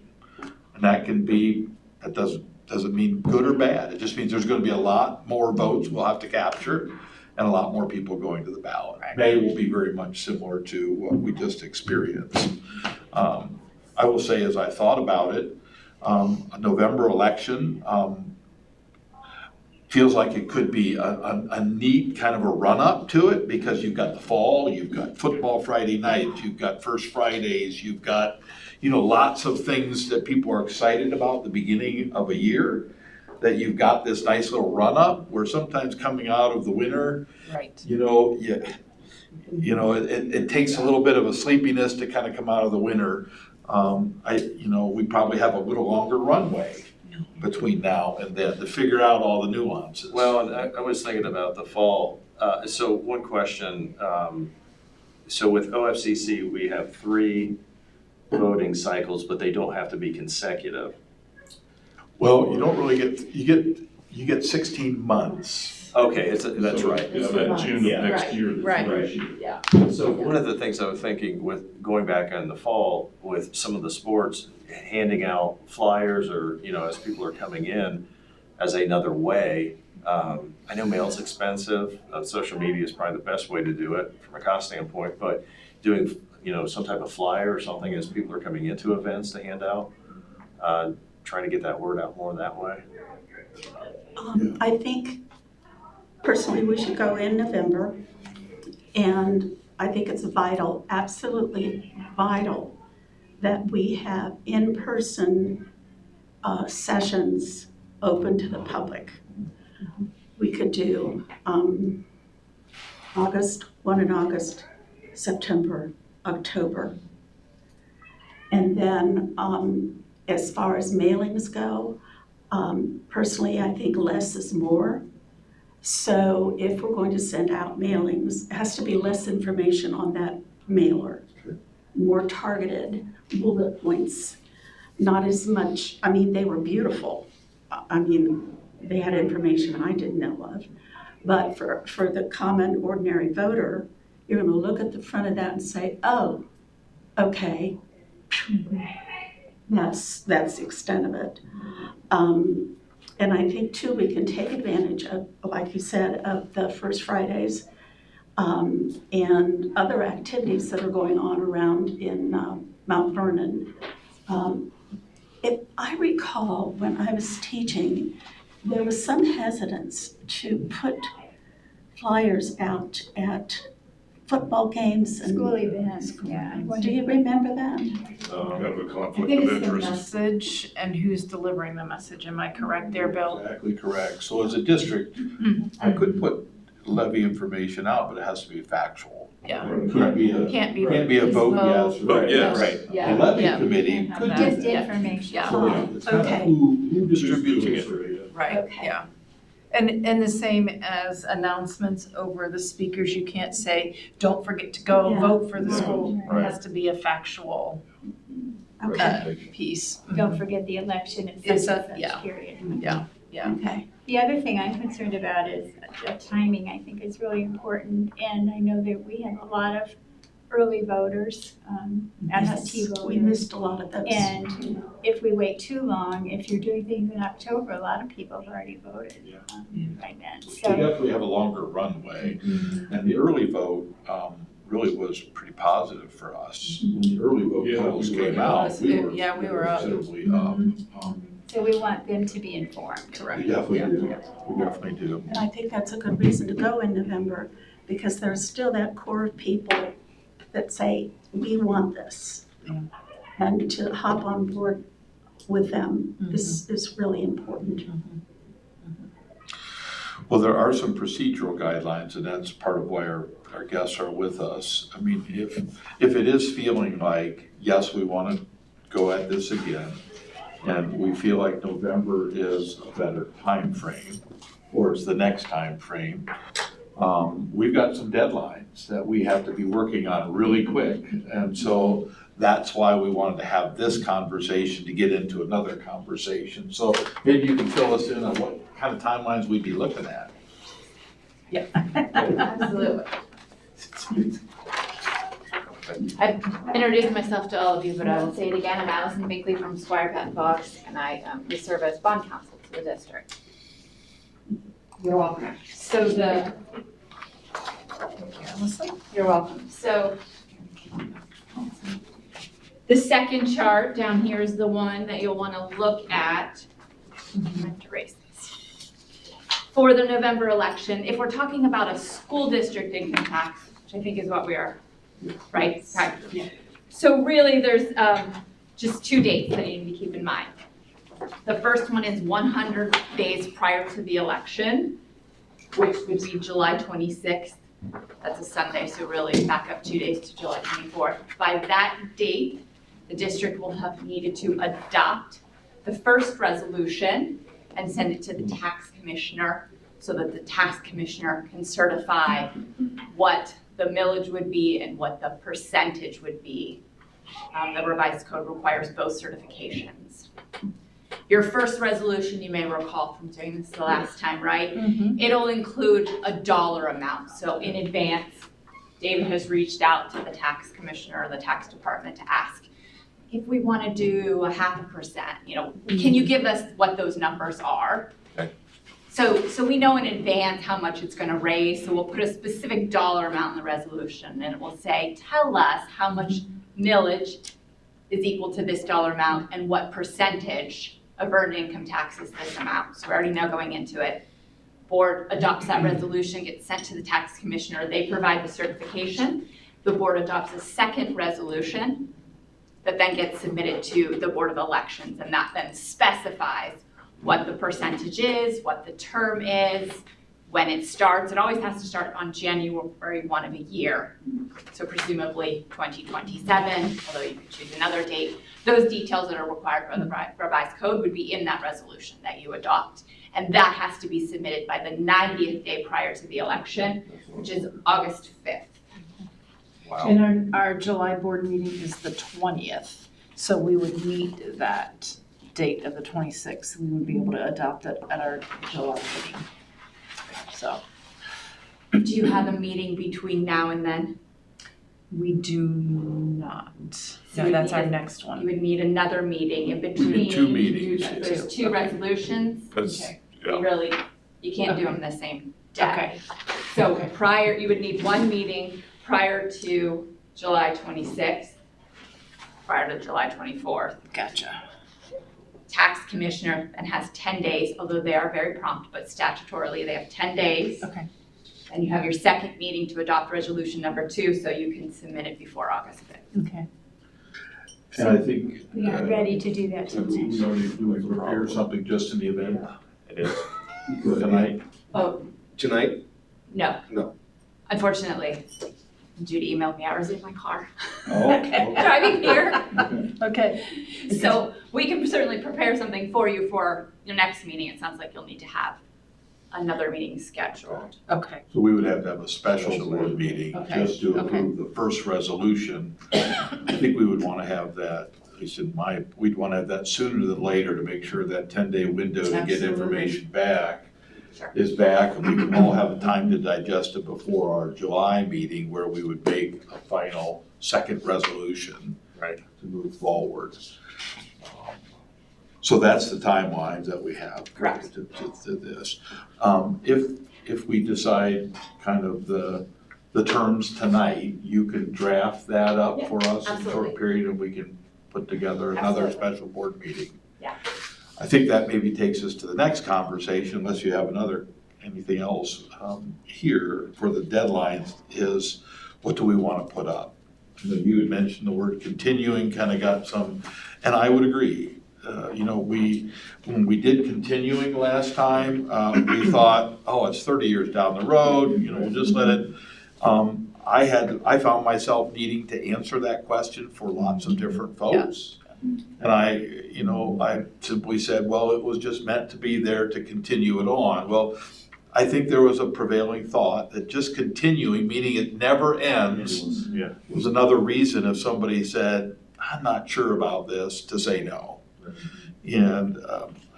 And that can be, that doesn't mean good or bad. It just means there's going to be a lot more votes we'll have to capture and a lot more people going to the ballot.
Right.
May will be very much similar to what we just experienced. I will say, as I thought about it, a November election feels like it could be a neat kind of a run-up to it, because you've got the fall, you've got football Friday night, you've got First Fridays, you've got, you know, lots of things that people are excited about at the beginning of a year, that you've got this nice little run-up, where sometimes coming out of the winter,
Right.
you know, it takes a little bit of a sleepiness to kind of come out of the winter. We probably have a little longer runway between now and then to figure out all the nuances.
Well, and I was thinking about the fall. So one question, so with OFCC, we have 3 voting cycles, but they don't have to be consecutive.
Well, you don't really you get 16 months.
Okay, that's right.
Yeah, that June of
Yeah.
next year.
Right.
So one of the things I was thinking with going back in the fall with some of the sports, handing out flyers or, you know, as people are coming in as another way. I know mail's expensive. Social media is probably the best way to do it from a cost standpoint, but doing, you know, some type of flyer or something as people are coming into events to hand out, trying to get that word out more that way.
I think personally we should go in November, and I think it's vital, absolutely vital, that we have in-person sessions open to the public. We could do August, 1 in August, September, October. And then as far as mailings go, personally, I think less is more. So if we're going to send out mailings, it has to be less information on that mailer, more targeted bullet points, not as much. I mean, they were beautiful. I mean, they had information I didn't know of. But for the common, ordinary voter, you're going to look at the front of that and say, oh, okay, that's the extent of it. And I think, too, we can take advantage of, like you said, of the First Fridays and other activities that are going on around in Mount Vernon. If I recall, when I was teaching, there was some hesitance to put flyers out at football games and
School events, yeah.
do you remember that?
kind of a
I
conflict
think
of
it's the
interest.
message and who's delivering the message. Am I correct there, Bill?
Exactly correct. So as a district, I could put levy information out, but it has to be factual.
Yeah.
It can't be a,
Can't be.
can't be a vote yes,
Vote
right,
yes.
right.
Yeah.
The levy
Yeah.
committee
Can't have
could
that.
do
Just
that.
information.
Yeah.
So it's kind of
Okay.
who distributing it.
Right,
Okay.
yeah. And the same as announcements over the speakers, you can't say, don't forget to go
Yeah.
vote for the school.
Right.
It has to be a factual
Okay,
piece.
Don't forget the election at
It's
such
a-
and such
yeah.
period.
okay.
The other thing I'm concerned about is timing, I think is really important. And I know that we have a lot of early voters, absentee voters.
We missed a lot of those.
And if we wait too long, if you're doing things in October, a lot of people have already voted by then.
We
So,
definitely have a longer runway. And the early vote really was pretty positive for us. When the early vote
Yeah,
totals
we were-
came out, we were
Yeah, we were up.
considerably up.
so we want them to be informed.
Correct.
We definitely do. We definitely do.
And I think that's a good reason to go in November, because there's still that core of people that say, we want this. And to hop on board with them is really important.
Well, there are some procedural guidelines, and that's part of why our guests are with us. I mean, if it is feeling like, yes, we want to go at this again, and we feel like November is a better time frame, or it's the next time frame, we've got some deadlines that we have to be working on really quick. And so that's why we wanted to have this conversation to get into another conversation. So maybe you can fill us in on what kind of timelines we'd be looking at.
Absolutely. I've introduced myself to all of you, but I will say it again. I'm Allison Binkley from Squire Patton Fox, and I serve as bond counsel to the district. You're welcome. So you're welcome. So the second chart down here is the one that you'll want to look at. I have to erase this. For the November election, if we're talking about a school district income tax, which I think is what we are, right? Right. So really, there's just two dates that you need to keep in mind. The first one is 100 days prior to the election, which would be July 26th. That's a Sunday, so really back up 2 days to July 24th. By that date, the district will have needed to adopt the first resolution and send it to the tax commissioner so that the tax commissioner can certify what the millage would be and what the percentage would be. The revised code requires both certifications. Your first resolution, you may recall from doing this the last time, right? It'll include a dollar amount. So in advance, David has reached out to the tax commissioner or the tax department to ask if we want to do 0.5%, can you give us what those numbers are?
Okay.
So we know in advance how much it's going to raise. So we'll put a specific dollar amount in the resolution, and it will say, tell us how much millage is equal to this dollar amount and what percentage of earned income tax is this amount. So we're already now going into it. Board adopts that resolution, gets sent to the tax commissioner. They provide the certification. The board adopts a second resolution that then gets submitted to the Board of Elections, and that then specifies what the percentage is, what the term is, when it starts. It always has to start on January 1 of a year, so presumably 2027, although you could choose another date. Those details that are required for the revised code would be in that resolution that you adopt, and that has to be submitted by the 90th day prior to the election, which is August 5th.
Wow.
And our July board meeting is the 20th, so we would meet that date of the 26th. We would be able to adopt it at our July session. So
Do you have a meeting between now and then?
we do not.
So
No, that's our
we-
next
You
one.
would need another meeting in between.
Two meetings.
There's two resolutions.
That's,
Okay.
You can't do
Okay.
them the same day.
Okay.
So
Okay.
you would need one meeting prior to July 26th, prior to July 24th.
Gotcha.
Tax commissioner and has 10 days, although they are very prompt, but statutorily they have 10 days.
Okay.
And you have your second meeting to adopt resolution number 2, so you can submit it before August 5th.
Okay.
And I think.
We aren't ready to do that
Do
till
we prepare something just in the event
It is.
tonight?
Tonight?
No.
No.
Unfortunately, Judy emailed me, I was in my car
Oh,
driving here.
Okay.
So we can certainly prepare something for you for your next meeting. It sounds like you'll need to have another meeting scheduled.
Okay.
So we would have to have a special board meeting
Okay,
just to
okay.
approve the first resolution. I think we would want to have that, at least we'd want to have that sooner than later to make sure that 10-day window to get
Absolutely.
information back
Sure.
is back, and we can all have time to digest it before our July meeting where we would make a final second resolution.
Right.
To move forward. So that's the timelines that we have.
Correct.
To this. If we decide kind of the terms tonight, you can draft that up
Yeah,
for us in a
absolutely.
short period and we can put together another
Absolutely.
special board meeting.
Yeah.
I think that maybe takes us to the next conversation, unless you have anything else here for the deadlines, is what do we want to put up? You had mentioned the word continuing, kind of got some, and I would agree. When we did continuing last time, we thought, oh, it's 30 years down the road, we'll just let it. I found myself needing to answer that question for lots of different folks. And I simply said, well, it was just meant to be there to continue it on. Well, I think there was a prevailing thought that just continuing, meaning it never ends,
Yeah.
was another reason if somebody said, I'm not sure about this, to say no. And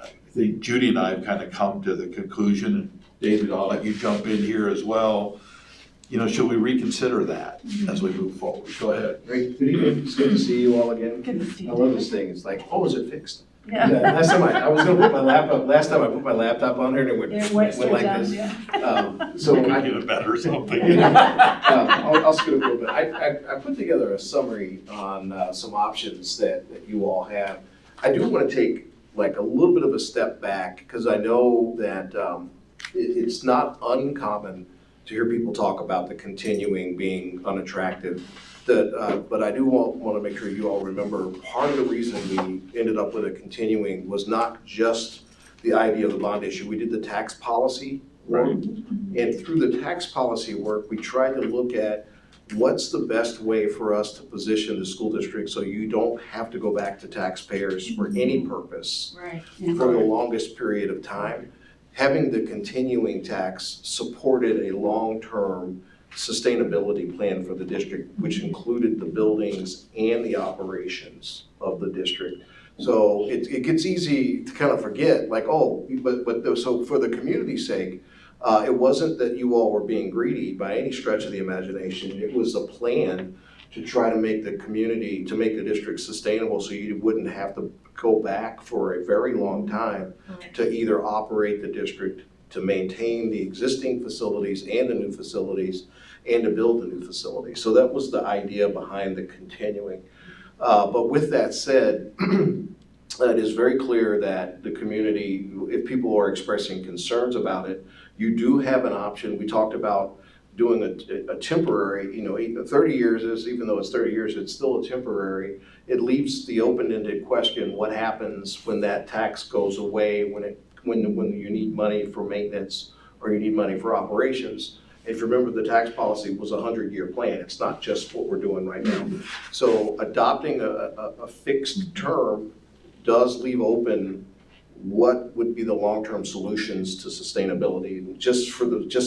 I think Judy and I have kind of come to the conclusion, and David, I'll let you jump in here as well. Should we reconsider that as we move forward? Go ahead.
Great, good evening, it's good to see you all again.
Good to see
I
you.
love this thing, it's like, oh, is it fixed?
Yeah.
Last time I was gonna put my laptop, last time I put my laptop on here and it
It
went
went
like
down,
this.
yeah.
So
We
I,
can get it better or something.
I'll scoot a little bit. I put together a summary on some options that you all have. I do want to take like a little bit of a step back because I know that it's not uncommon to hear people talk about the continuing being unattractive. But I do want to make sure you all remember part of the reason we ended up with a continuing was not just the idea of the bond issue. We did the tax policy work. And through the tax policy work, we tried to look at what's the best way for us to position the school district so you don't have to go back to taxpayers for any purpose
Right.
for the longest period of time. Having the continuing tax supported a long-term sustainability plan for the district, which included the buildings and the operations of the district. So it gets easy to kind of forget, like, oh, so for the community's sake, it wasn't that you all were being greedy by any stretch of the imagination. It was a plan to try to make the community, to make the district sustainable so you wouldn't have to go back for a very long time to either operate the district, to maintain the existing facilities and the new facilities, and to build the new facilities. So that was the idea behind the continuing. But with that said, it is very clear that the community, if people are expressing concerns about it, you do have an option. We talked about doing a temporary, 30 years is, even though it's 30 years, it's still a temporary. It leaves the open-ended question, what happens when that tax goes away, when you need money for maintenance or you need money for operations? If you remember, the tax policy was a 100-year plan. It's not just what we're doing right now. So adopting a fixed term does leave open what would be the long-term solutions to sustainability, just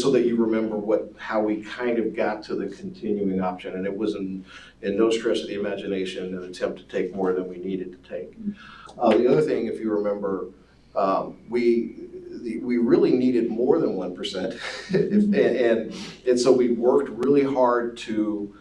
so that you remember how we kind of got to the continuing option. And it was in no stretch of the imagination an attempt to take more than we needed to take. The other thing, if you remember, we really needed more than 1%. and so we worked really hard to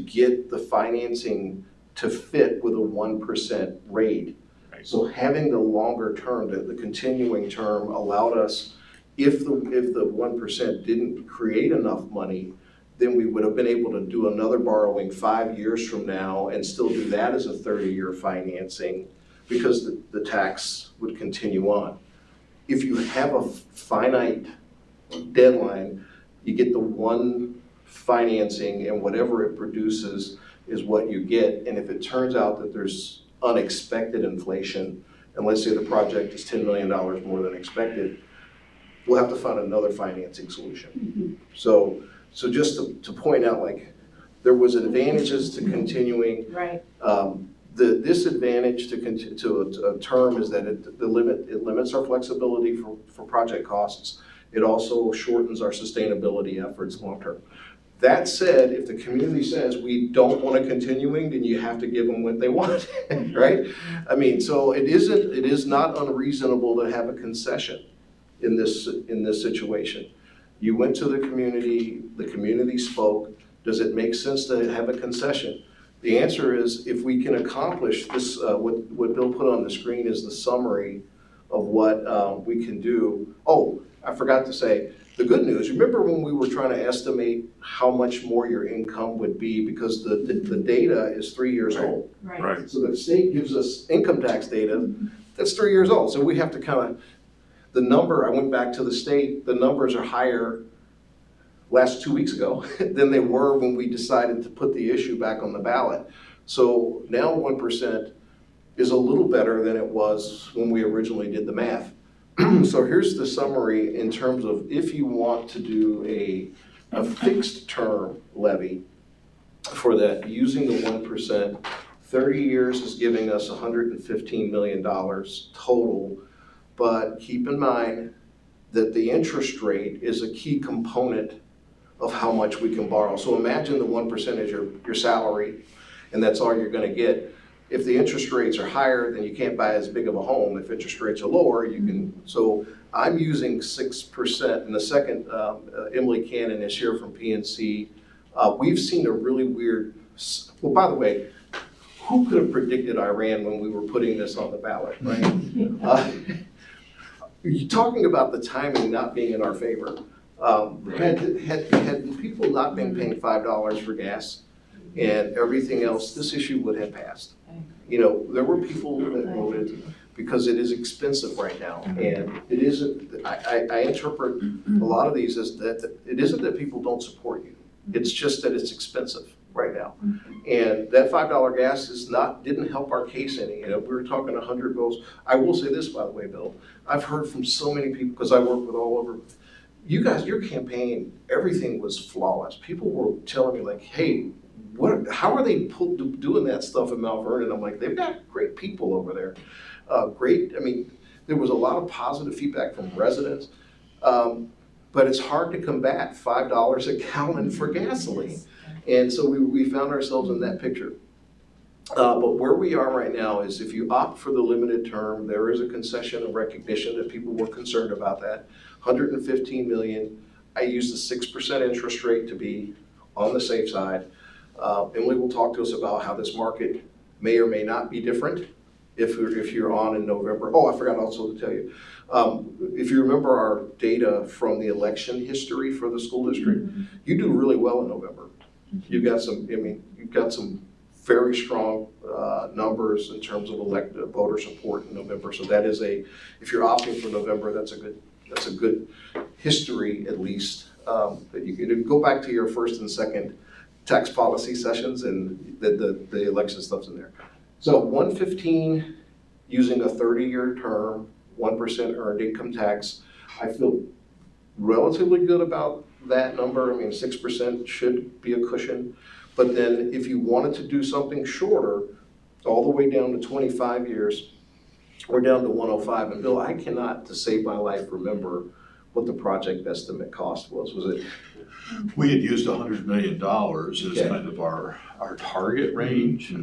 get the financing to fit with a 1% rate. So having the longer term, the continuing term allowed us, if the 1% didn't create enough money, then we would have been able to do another borrowing 5 years from now and still do that as a 30-year financing because the tax would continue on. If you have a finite deadline, you get the one financing and whatever it produces, is what you get. And if it turns out that there's unexpected inflation, and let's say the project is $10 million more than expected, we'll have to find another financing solution. So just to point out, like, there was advantages to continuing.
Right.
The disadvantage to a term is that it limits our flexibility for project costs. It also shortens our sustainability efforts long term. That said, if the community says we don't want a continuing, then you have to give them what they want, right? I mean, so it is not unreasonable to have a concession in this situation. You went to the community spoke. Does it make sense to have a concession? The answer is, if we can accomplish this, what Bill put on the screen is the summary of what we can do. Oh, I forgot to say, the good news, remember when we were trying to estimate how much more your income would be, because the data is 3 years old.
Right.
So the state gives us income tax data that's 3 years old. So we have to kind of, the number, I went back to the state, the numbers are higher last 2 weeks ago than they were when we decided to put the issue back on the ballot. So now 1% is a little better than it was when we originally did the math. So here's the summary in terms of if you want to do a fixed term levy for that using the 1%, 30 years is giving us $115 million total. But keep in mind that the interest rate is a key component of how much we can borrow. So imagine the 1% is your salary, and that's all you're gonna get. If the interest rates are higher, then you can't buy as big of a home. If interest rates are lower, you can. So I'm using 6%. And the second, Emily Cannon is here from PNC. We've seen a really weird, well, by the way, who could have predicted Iran when we were putting this on the ballot, right? You're talking about the timing not being in our favor. Had people not been paying $5 for gas and everything else, this issue would have passed. You know, there were people that voted because it is expensive right now, and it isn't. I interpret a lot of these as that it isn't that people don't support you. It's just that it's expensive right now, and that $5 gas didn't help our case any. You know, we were talking 100 bills. I will say this, by the way, Bill. I've heard from so many people because I work with all over. You guys, your campaign, everything was flawless. People were telling me like, hey, how are they doing that stuff in Mount Vernon? I'm like, they've got great people over there. I mean, there was a lot of positive feedback from residents, but it's hard to combat $5 a gallon for gasoline. And so we found ourselves in that picture. But where we are right now is if you opt for the limited term, there is a concession of recognition that people were concerned about that. $115 million. I used the 6% interest rate to be on the safe side. Emily will talk to us about how this market may or may not be different if you're on in November. Oh, I forgot also to tell you. If you remember our data from the election history for the school district, you do really well in November. You've got some very strong numbers in terms of elected voter support in November. So that is if you're opting for November, that's a good history at least. That you can go back to your first and second tax policy sessions and the election stuff's in there. So 115 using a 30-year term, 1% earned income tax. I feel relatively good about that number. I mean, 6% should be a cushion. But then if you wanted to do something shorter, all the way down to 25 years, we're down to 105. And Bill, I cannot, to save my life, remember what the project estimate cost was. Was it?
We had used $100 million as kind of our target range.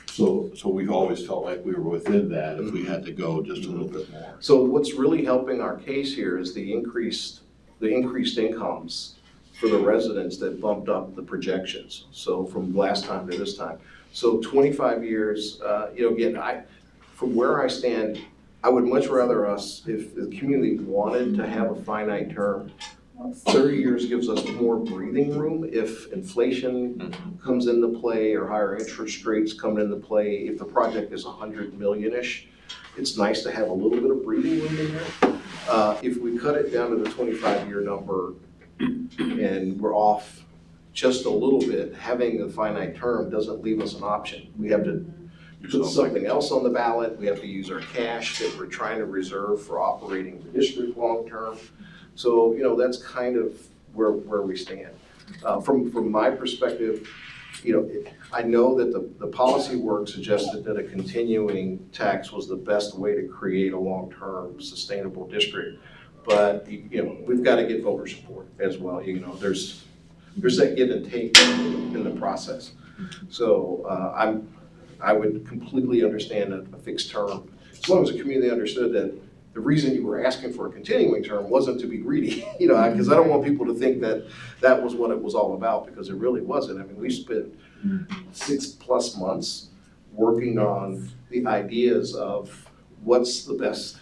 So we've always felt like we were within that if we had to go just a little bit more.
So what's really helping our case here is the increased incomes for the residents that bumped up the projections. So from last time to this time. So 25 years, again, from where I stand, I would much rather if the community wanted to have a finite term, 30 years gives us more breathing room if inflation comes into play or higher interest rates come into play. If the project is 100 million-ish, it's nice to have a little bit of breathing room in there. If we cut it down to the 25-year number and we're off just a little bit, having a finite term doesn't leave us an option. We have to put something else on the ballot, we have to use our cash that we're trying to reserve for operating the district long-term. So, you know, that's kind of where we stand. From my perspective, you know, I know that the policy work suggested that a continuing tax was the best way to create a long-term sustainable district. But, you know, we've got to get voter support as well. You know, there's that give and take in the process. So I would completely understand a fixed term, as long as the community understood that the reason you were asking for a continuing term wasn't to be greedy, you know, because I don't want people to think that that was what it was all about, because it really wasn't. I mean, we spent 6+ months working on the ideas of what's the best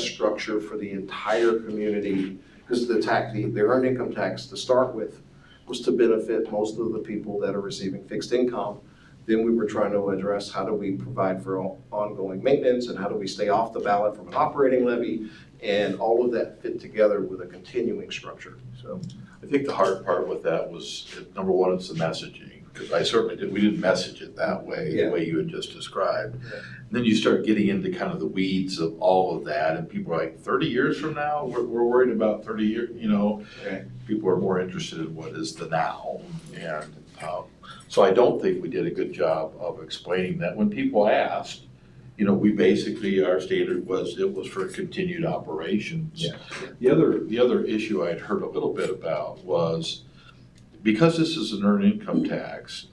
structure for the entire community, because the earned income tax to start with was to benefit most of the people that are receiving fixed income. Then we were trying to address how do we provide for ongoing maintenance, and how do we stay off the ballot from an operating levy, and all of that fit together with a continuing structure. So
I think the hard part with that was, number one, it's the messaging, because I certainly we didn't message it that way, the way you had just described.
Yeah.
And then you start getting into kind of the weeds of all of that, and people are like, 30 years from now, we're worried about 30 years, you know.
Right.
People are more interested in what is the now. And so I don't think we did a good job of explaining that. When people asked, you know, we basically, our standard was, it was for continued operations.
Yeah.
The other issue I'd heard a little bit about was, because this is an earned income tax,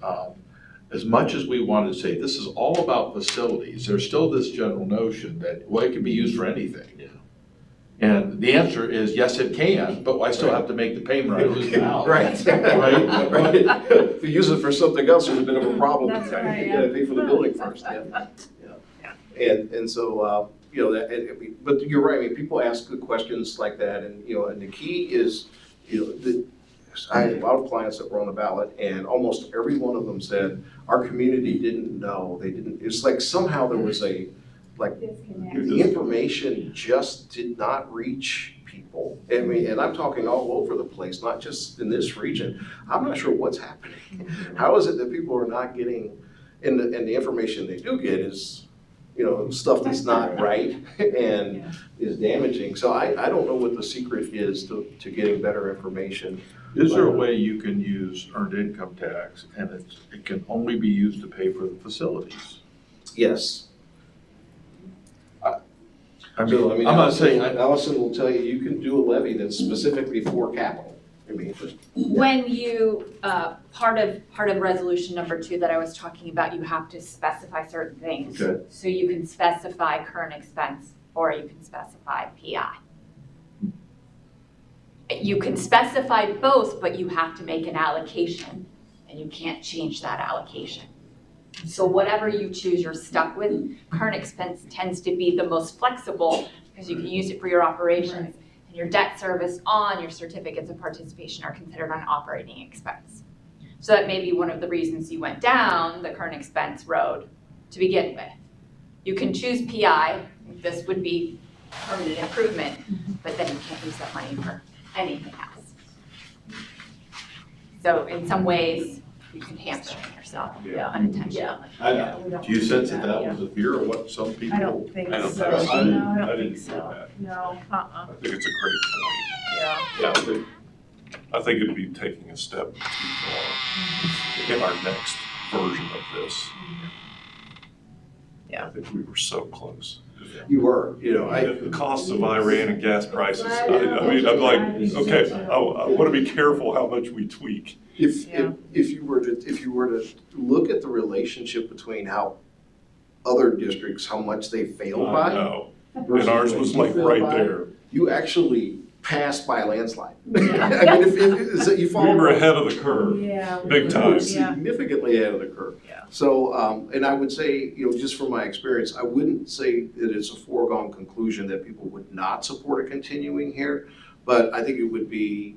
as much as we wanted to say this is all about facilities, there's still this general notion that, well, it can be used for anything.
Yeah.
And the answer is, yes, it can, but I still have to make the payment I lose the house.
Right.
Right?
Right. If you use it for something else, there's a bit of a problem.
That's right,
You gotta pay for the building first. And so, you know, but you're right. I mean, people ask good questions like that, and you know, and the key is, you know, I had a lot of clients that were on the ballot, and almost every one of them said our community didn't know. They didn't. It's like somehow there was the information just did not reach people. I mean, and I'm talking all over the place, not just in this region. I'm not sure what's happening. How is it that people are not getting, and the information they do get is, you know, stuff that's not right and is damaging. So I don't know what the secret is to getting better information.
Is there a way you can use earned income tax and it can only be used to pay for the facilities?
Yes.
I mean, I'm not saying,
Allison will tell you, you can do a levy that's specifically for capital. I mean,
When you, part of resolution number 2 that I was talking about, you have to specify certain things.
Okay.
So you can specify current expense, or you can specify PI. You can specify both, but you have to make an allocation, and you can't change that allocation. So whatever you choose, you're stuck with. Current expense tends to be the most flexible, because you can use it for your operations. And your debt service on your certificates of participation are considered an operating expense. So that may be one of the reasons you went down the current expense road to begin with. You can choose PI, this would be permanent improvement, but then you can't use that money for anything else. So in some ways, you can hamstring yourself unintentionally.
do you sense that that was a fear of what some people?
I don't think
I don't
so.
think so.
No, I
I
don't
didn't
think
do
so.
that.
No,
I think it's a great point.
yeah.
Yeah, I think it'd be taking a step too far in our next version of this.
Yeah.
I think we were so close.
you were, you know,
The costs of Iran and gas prices, I mean, I'm like, okay, I want to be careful how much we tweak.
if you were to look at the relationship between how other districts, how much they failed
I
by.
know,
versus
and ours
what
was
you
like
failed
right
by,
there.
You actually passed by a landslide. I mean, if you
We
follow.
were ahead of the curve,
Yeah.
big time.
Yeah.
Significantly ahead of the curve.
Yeah.
So, and I would say, you know, just from my experience, I wouldn't say that it's a foregone conclusion that people would not support a continuing here, but I think it would be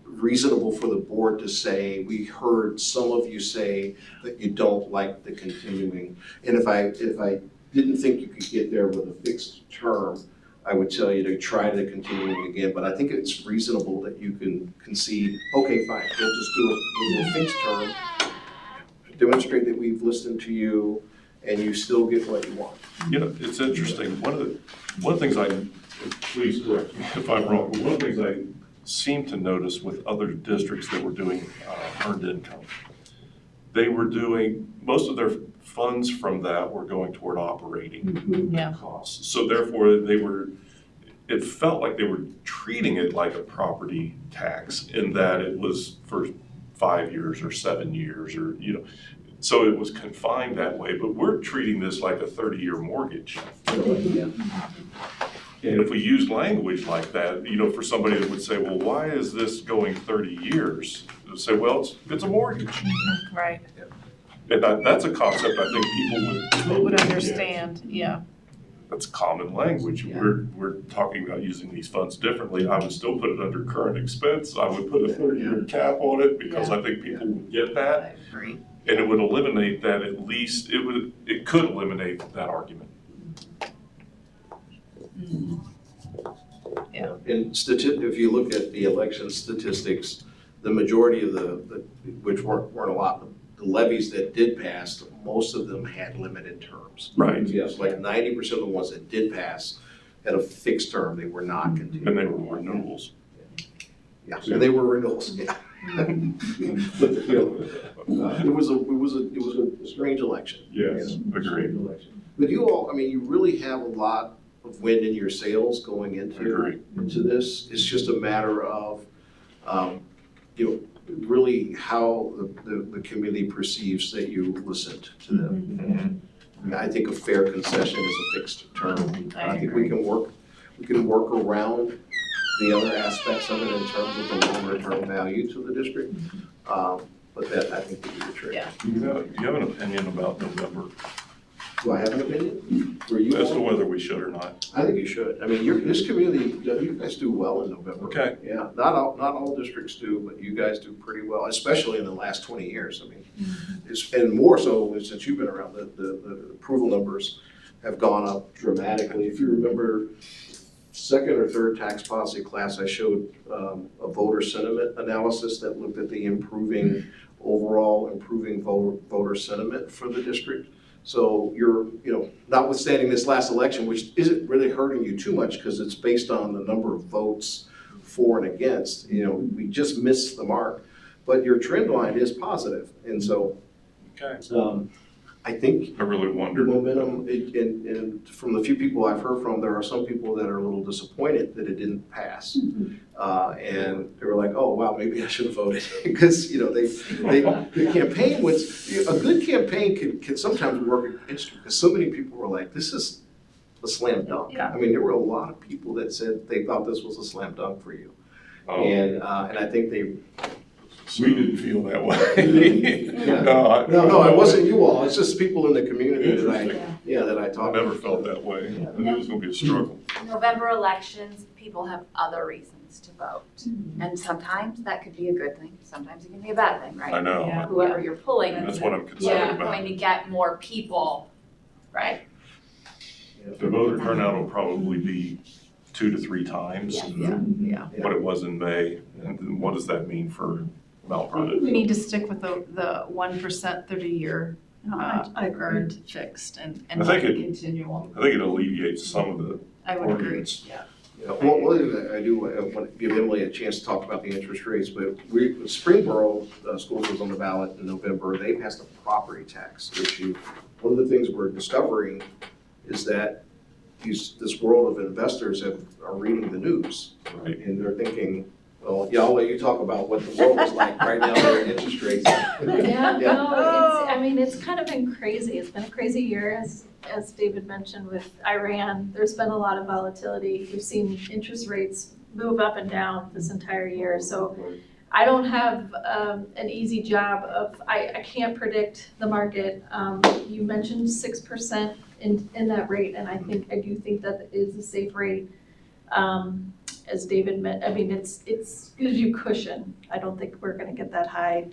reasonable for the board to say, we heard some of you say that you don't like the continuing. And if I didn't think you could get there with a fixed term, I would tell you to try to continue again, but I think it's reasonable that you can concede, okay, fine, we'll just do a fixed term, demonstrate that we've listened to you, and you still get what you want.
You know, it's interesting, one of the things please correct me if I'm wrong, but one of the things I seem to notice with other districts that were doing earned income, they were doing, most of their funds from that were going toward operating
Yeah.
costs. So therefore, it felt like they were treating it like a property tax in that it was for 5 years or 7 years or, you know, so it was confined that way, but we're treating this like a 30-year mortgage.
Yeah.
And if we used language like that, you know, for somebody that would say, well, why is this going 30 years? They'd say, well, it's a mortgage.
Right.
And that's a concept I think people
Would understand, yeah.
That's common language.
Yeah.
We're talking about using these funds differently. I would still put it under current expense. I would put a 30-year cap on it because I think people would get that.
I agree.
And it would eliminate that, at least, it could eliminate that argument.
Yeah.
And if you look at the election statistics, the majority of which weren't a lot, the levies that did pass, most of them had limited terms.
Right.
Yes, like 90% of the ones that did pass had a fixed term, they were not continuing.
And they were renewals.
Yeah, and they were renewals, yeah. But, you know, it was a strange election.
Yes,
Yeah,
agreed.
strange election. But you all, I mean, you really have a lot of wind in your sails going into this. It's just a matter of, you know, really how the community perceives that you listened to them. And I mean, I think a fair concession is a fixed term. I think we can work around the other aspects of it in terms of the longer term value to the district. But that, I think, would be the trick.
Yeah.
You have an opinion about November
Do I have an opinion? For you
as to
all?
whether we should or not?
I think you should. I mean, this community, you guys do well in November.
Okay.
Yeah, not all districts do, but you guys do pretty well, especially in the last 20 years. I mean, and more so since you've been around, the approval numbers have gone up dramatically. If you remember, second or third tax policy class, I showed a voter sentiment analysis that looked at the overall improving voter sentiment for the district. So you're, notwithstanding this last election, which isn't really hurting you too much because it's based on the number of votes for and against, we just missed the mark. But your trend line is positive. And so I think
I really
the
wondered.
momentum, and from the few people I've heard from, there are some people that are a little disappointed that it didn't pass. And they were like, oh, wow, maybe I should have voted. Because, the campaign a good campaign can sometimes work against you because so many people were like, this is a slam dunk.
Yeah.
I mean, there were a lot of people that said they thought this was a slam dunk for you.
Oh,
And I think they,
we didn't feel that way.
Yeah.
No,
it wasn't you all, it's just people in the community that I
I
talked to.
never felt that way. I knew it was gonna be a struggle.
November elections, people have other reasons to vote. And sometimes that could be a good thing, sometimes it can be a bad thing, right?
I know.
Yeah.
Whoever you're pulling,
That's what I'm
you're
concerned
going
about.
to get more people, right?
The voter turnout will probably be 2 to 3 times
Yeah.
what it was in May. And then what does that mean for Mount Vernon?
We need to stick with the 1% 30-year
I agree.
earned fixed and
I
not
think it-
continual.
I think it alleviates some of the
I would agree.
arguments.
Yeah, well, one thing that I do want to give Emily a chance to talk about the interest rates, but Springboro Schools was on the ballot in November. They passed a property tax issue. One of the things we're discovering is that this world of investors are reading the news.
Right.
And they're thinking, well, yeah, I'll let you talk about what the world is like right now, their interest rates.
Yeah, no, it's kind of been crazy. It's been a crazy year, as David mentioned with Iran. There's been a lot of volatility. We've seen interest rates move up and down this entire year. So I don't have an easy job of, I can't predict the market. You mentioned 6% in that rate, and I do think that is a safe rate. As David meant, it's gives you cushion. I don't think we're gonna get that high.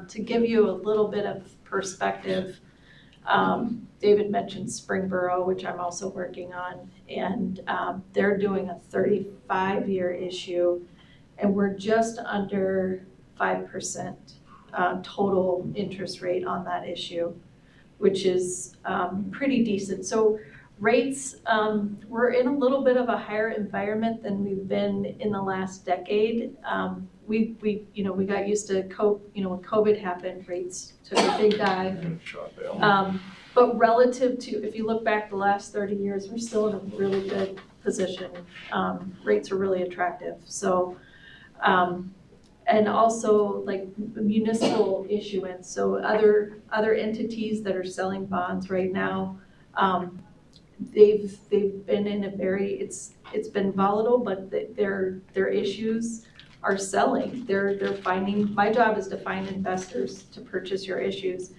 To give you a little bit of perspective, David mentioned Springboro, which I'm also working on, and they're doing a 35-year issue, and we're just under 5% total interest rate on that issue, which is pretty decent. So rates, we're in a little bit of a higher environment than we've been in the last decade. We got used to when COVID happened, rates took a big dive.
Shot down.
But relative to, if you look back the last 30 years, we're still in a really good position. Rates are really attractive. So, and also like municipal issuance. So other entities that are selling bonds right now, they've been in a very, it's been volatile, but their issues are selling. They're finding, my job is to find investors to purchase your issues.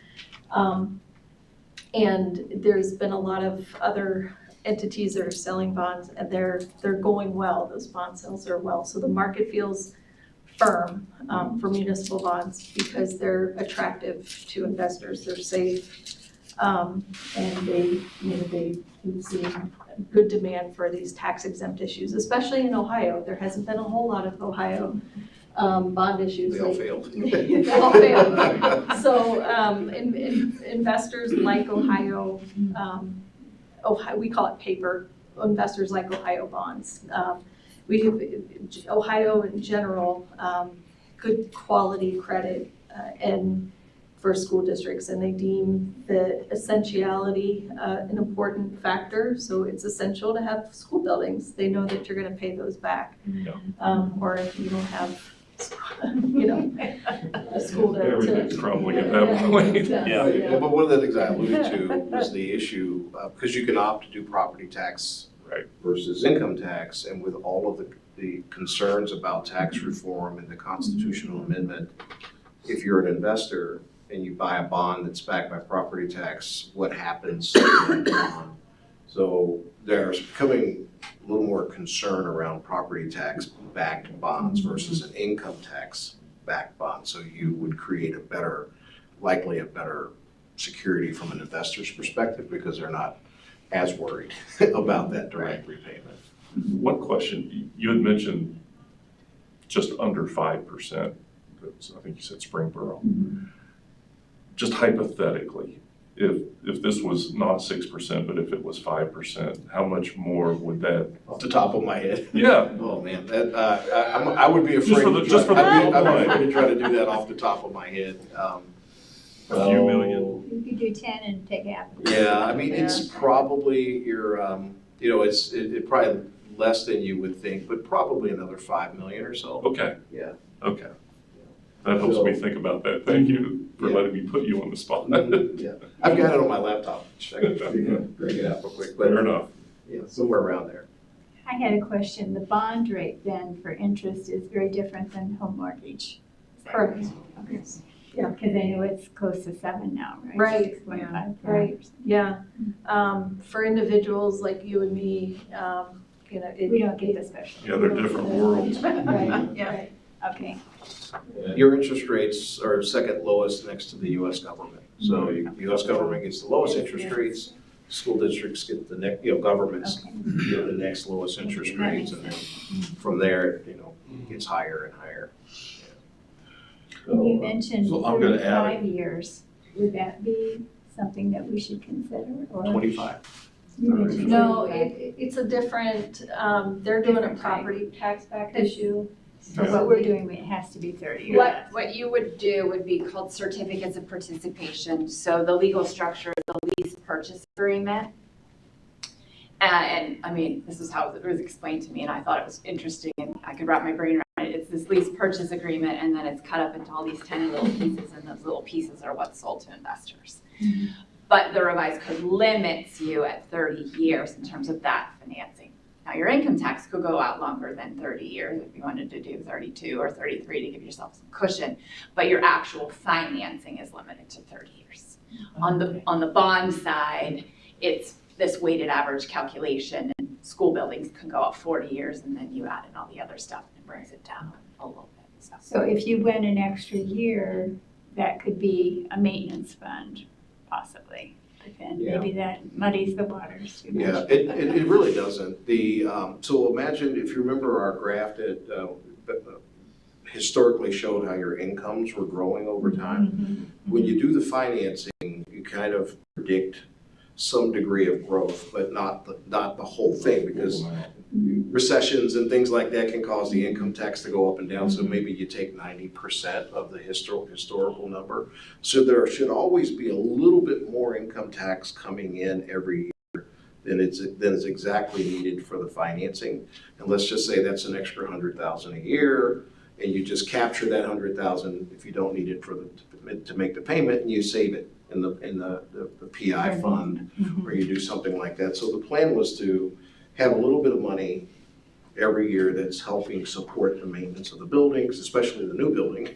And there's been a lot of other entities that are selling bonds, and they're going well. Those bond sales are well. So the market feels firm for municipal bonds because they're attractive to investors. They're safe, and they see good demand for these tax exempt issues, especially in Ohio. There hasn't been a whole lot of Ohio bond issues.
They all failed.
They all failed. So investors like Ohio, we call it paper. Investors like Ohio bonds. We have Ohio in general, good quality credit and for school districts, and they deem the essentiality an important factor. So it's essential to have school buildings. They know that you're going to pay those back, or if you don't have, a school to.
Everything's crumbling at that point.
Yeah, but one of the things I alluded to was the issue, because you can opt to do property tax versus income tax, and with all of the concerns about tax reform and the constitutional amendment, if you're an investor and you buy a bond that's backed by property tax, what happens to that bond? So there's becoming a little more concern around property tax backed bonds versus an income tax backed bond. So you would create likely a better security from an investor's perspective because they're not as worried about that direct repayment.
One question, you had mentioned just under 5%. I think you said Springboro. Just hypothetically, if this was not 6%, but if it was 5%, how much more would that?
Off the top of my head.
Yeah.
Oh man, that I would be afraid.
I'd be afraid
to try to do that off the top of my head.
A few million.
You could do 10 and take half.
Yeah, I mean, it's probably it's probably less than you would think, but probably another 5 million or so.
Okay.
Yeah.
Okay. That helps me think about that. Thank you for letting me put you on the spot.
Yeah, I've got it on my laptop. I can bring it out real quick. But,
fair enough.
Yeah, somewhere around there.
I had a question. The bond rate then for interest is very different than home mortgage.
Correct.
Okay.
Yeah.
Because I know it's close to 7 now, right?
Right.
6.5.
Right. Yeah. For individuals like you and me,
We don't get the special.
Yeah, they're different worlds.
Right.
Yeah.
Right. Okay.
Your interest rates are second lowest next to the U.S. government. So the U.S. government gets the lowest interest rates. School districts get the next, governments get the next lowest interest rates, and then from there, it gets higher and higher.
You mentioned
So I'm gonna add-
35 years. Would that be something that we should consider? Or
25.
You mentioned
No,
35.
it's a different, they're doing a
Different type.
property tax back issue.
So what we're doing, it has to be 30 years.
What you would do would be called certificates of participation. So the legal structure is the lease purchase agreement. And I mean, this is how it was explained to me, and I thought it was interesting, and I could wrap my brain around it. It's this lease purchase agreement, and then it's cut up into all these tiny little pieces, and those little pieces are what's sold to investors. But the revised code limits you at 30 years in terms of that financing. Now, your income tax could go out longer than 30 years if you wanted to do 32 or 33 to give yourself some cushion, but your actual financing is limited to 30 years. On the bond side, it's this weighted average calculation, and school buildings can go out 40 years, and then you add in all the other stuff, and it brings it down a little bit.
So if you went an extra year, that could be a maintenance fund, possibly. and
Yeah.
maybe that muddies the waters too much.
Yeah, it really doesn't. So imagine if you remember our graph that historically showed how your incomes were growing over time. When you do the financing, you kind of predict some degree of growth, but not the whole thing, because recessions and things like that can cause the income tax to go up and down. So maybe you take 90% of the historical number. So there should always be a little bit more income tax coming in every year than is exactly needed for the financing. And let's just say that's an extra $100,000 a year, and you just capture that $100,000 if you don't need it to make the payment, and you save it in the PI fund, or you do something like that. So the plan was to have a little bit of money every year that's helping support the maintenance of the buildings, especially the new building,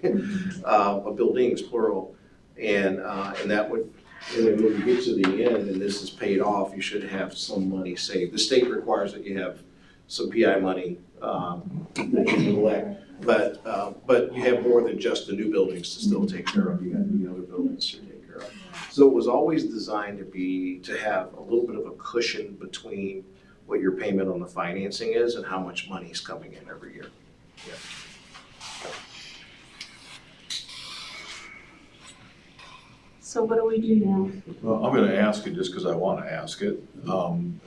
buildings plural, and that would. And then when you get to the end and this is paid off, you should have some money saved. The state requires that you have some PI money that you can collect. But you have more than just the new buildings to still take care of. You got the other buildings to take care of. So it was always designed to have a little bit of a cushion between what your payment on the financing is and how much money is coming in every year. Yeah.
So what do we do now?
Well, I'm gonna ask it just because I want to ask it. I don't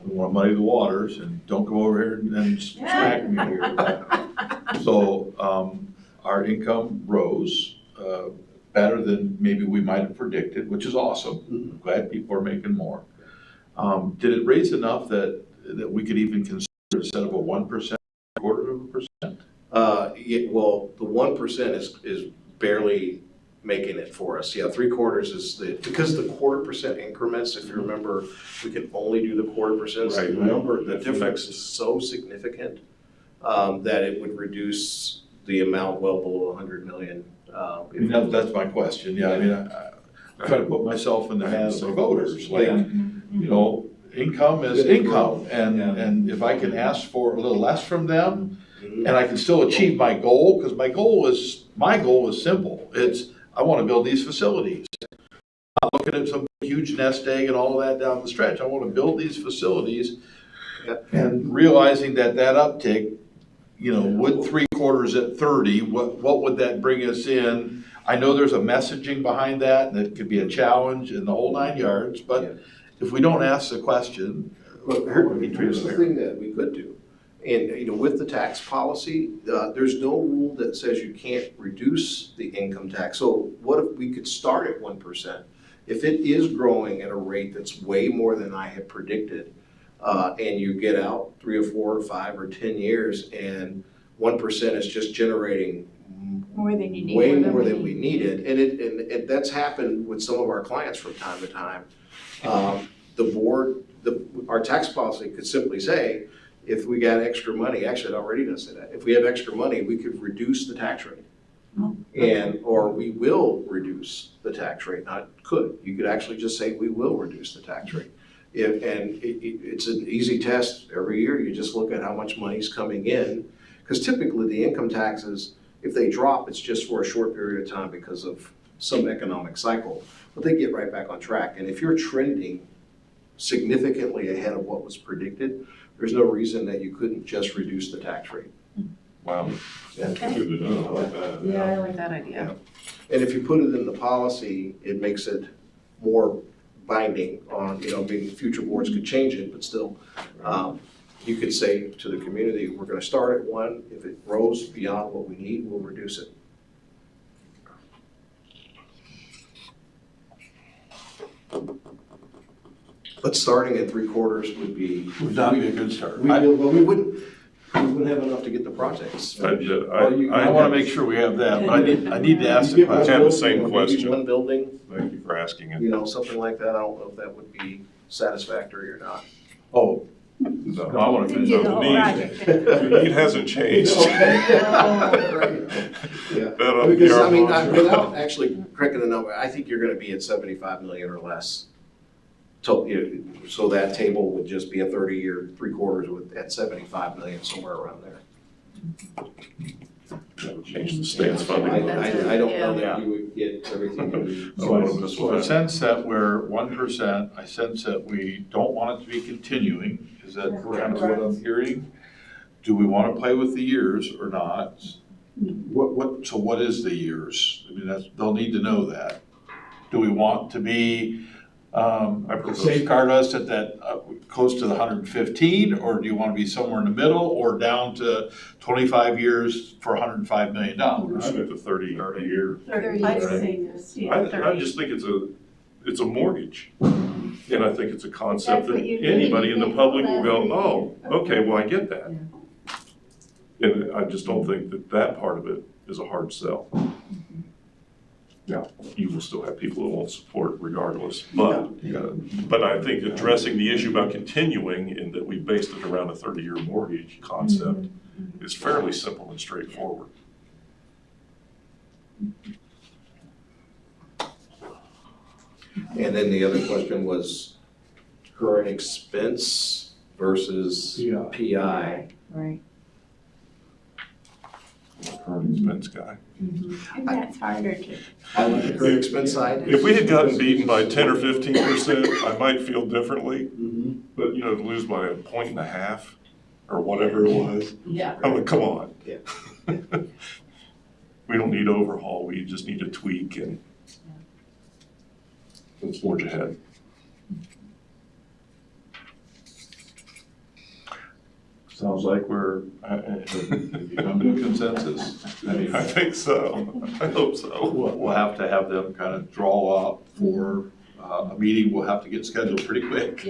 want to muddy the waters, and don't go over here and smack me here. So our income rose better than maybe we might have predicted, which is awesome. I'm glad people are making more. Did it raise enough that we could even consider, instead of a 1%, 1/4%?
Yeah, well, the 1% is barely making it for us. Yeah, 3/4 is because the 1/4% increments, if you remember, we can only do the 1/4%.
Right.
The number, the difference is so significant that it would reduce the amount well below 100 million.
That's my question. Yeah, I mean, I try to put myself in the hands of voters. Like, you know, income is income, and if I can ask for a little less from them, and I can still achieve my goal, because my goal is simple. It's I want to build these facilities. I'm not looking at some huge nest egg and all of that down the stretch. I want to build these facilities, and realizing that uptick, you know, would 3/4 at 30, what would that bring us in? I know there's a messaging behind that, and it could be a challenge in the whole 9 yards, but if we don't ask the question,
Here's the thing that we could do. And, you know, with the tax policy, there's no rule that says you can't reduce the income tax. So what if we could start at 1%? If it is growing at a rate that's way more than I had predicted, and you get out 3 or 4 or 5 or 10 years, and 1% is just generating
More than you need.
way more than we needed, and that's happened with some of our clients from time to time. Our tax policy could simply say, if we got extra money, actually it already does say that, if we have extra money, we could reduce the tax rate. Or we will reduce the tax rate, not could. You could actually just say, we will reduce the tax rate. It's an easy test every year. You just look at how much money's coming in, because typically the income taxes, if they drop, it's just for a short period of time because of some economic cycle, but they get right back on track. And if you're trending significantly ahead of what was predicted, there's no reason that you couldn't just reduce the tax rate.
Wow.
Yeah.
Good to know about that.
Yeah, I like that idea.
And if you put it in the policy, it makes it more binding on, you know, maybe future boards could change it, but still, you could say to the community, we're gonna start at 1, if it grows beyond what we need, we'll reduce it. But starting at 3/4
would not be a good start.
We wouldn't have enough to get the projects.
I want to make sure we have that, but I need to ask the question.
I have the same question.
One building,
Thank you for asking it.
you know, something like that, I don't know if that would be satisfactory or not.
Oh,
No,
I want to
You know,
the need hasn't changed.
Yeah,
That
because I mean,
PR
without actually correcting the number, I think you're gonna be at 75 million or less. So that table would just be a 30-year 3/4 at 75 million, somewhere around there.
That would change the stance funding.
I don't know that you would get everything that we.
So I sense that we're 1%, I sense that we don't want it to be continuing, is that kind of what I'm hearing? Do we want to play with the years or not? So what is the years? I mean, they'll need to know that. Do we want to be, safeguard us at that, close to the 115, or do you want to be somewhere in the middle, or down to 25 years for $105 million?
I'm at the 30 year.
30.
I just think it's a mortgage. And I think it's a concept
That's what
that
you need.
anybody in the public will go,
That's
oh,
what you
okay, well, I get that. And I just don't think that part of it is a hard sell. Now, you will still have people who won't support regardless, but I think addressing the issue about continuing in that we based it around a 30-year mortgage concept is fairly simple and straightforward.
And then the other question was current expense versus PI.
Right.
Current expense guy.
And that's harder to.
I like the current expense side.
If we had gotten beaten by 10 or 15%, I might feel differently. But, to lose by 1.5 points or whatever it was,
Yeah.
I'm like, come on.
Yeah.
We don't need overhaul, we just need a tweak and let's forge ahead.
Sounds like we're, have you come to a consensus?
I think so, I hope so.
We'll have to have them kind of draw up for a meeting, we'll have to get scheduled pretty quick.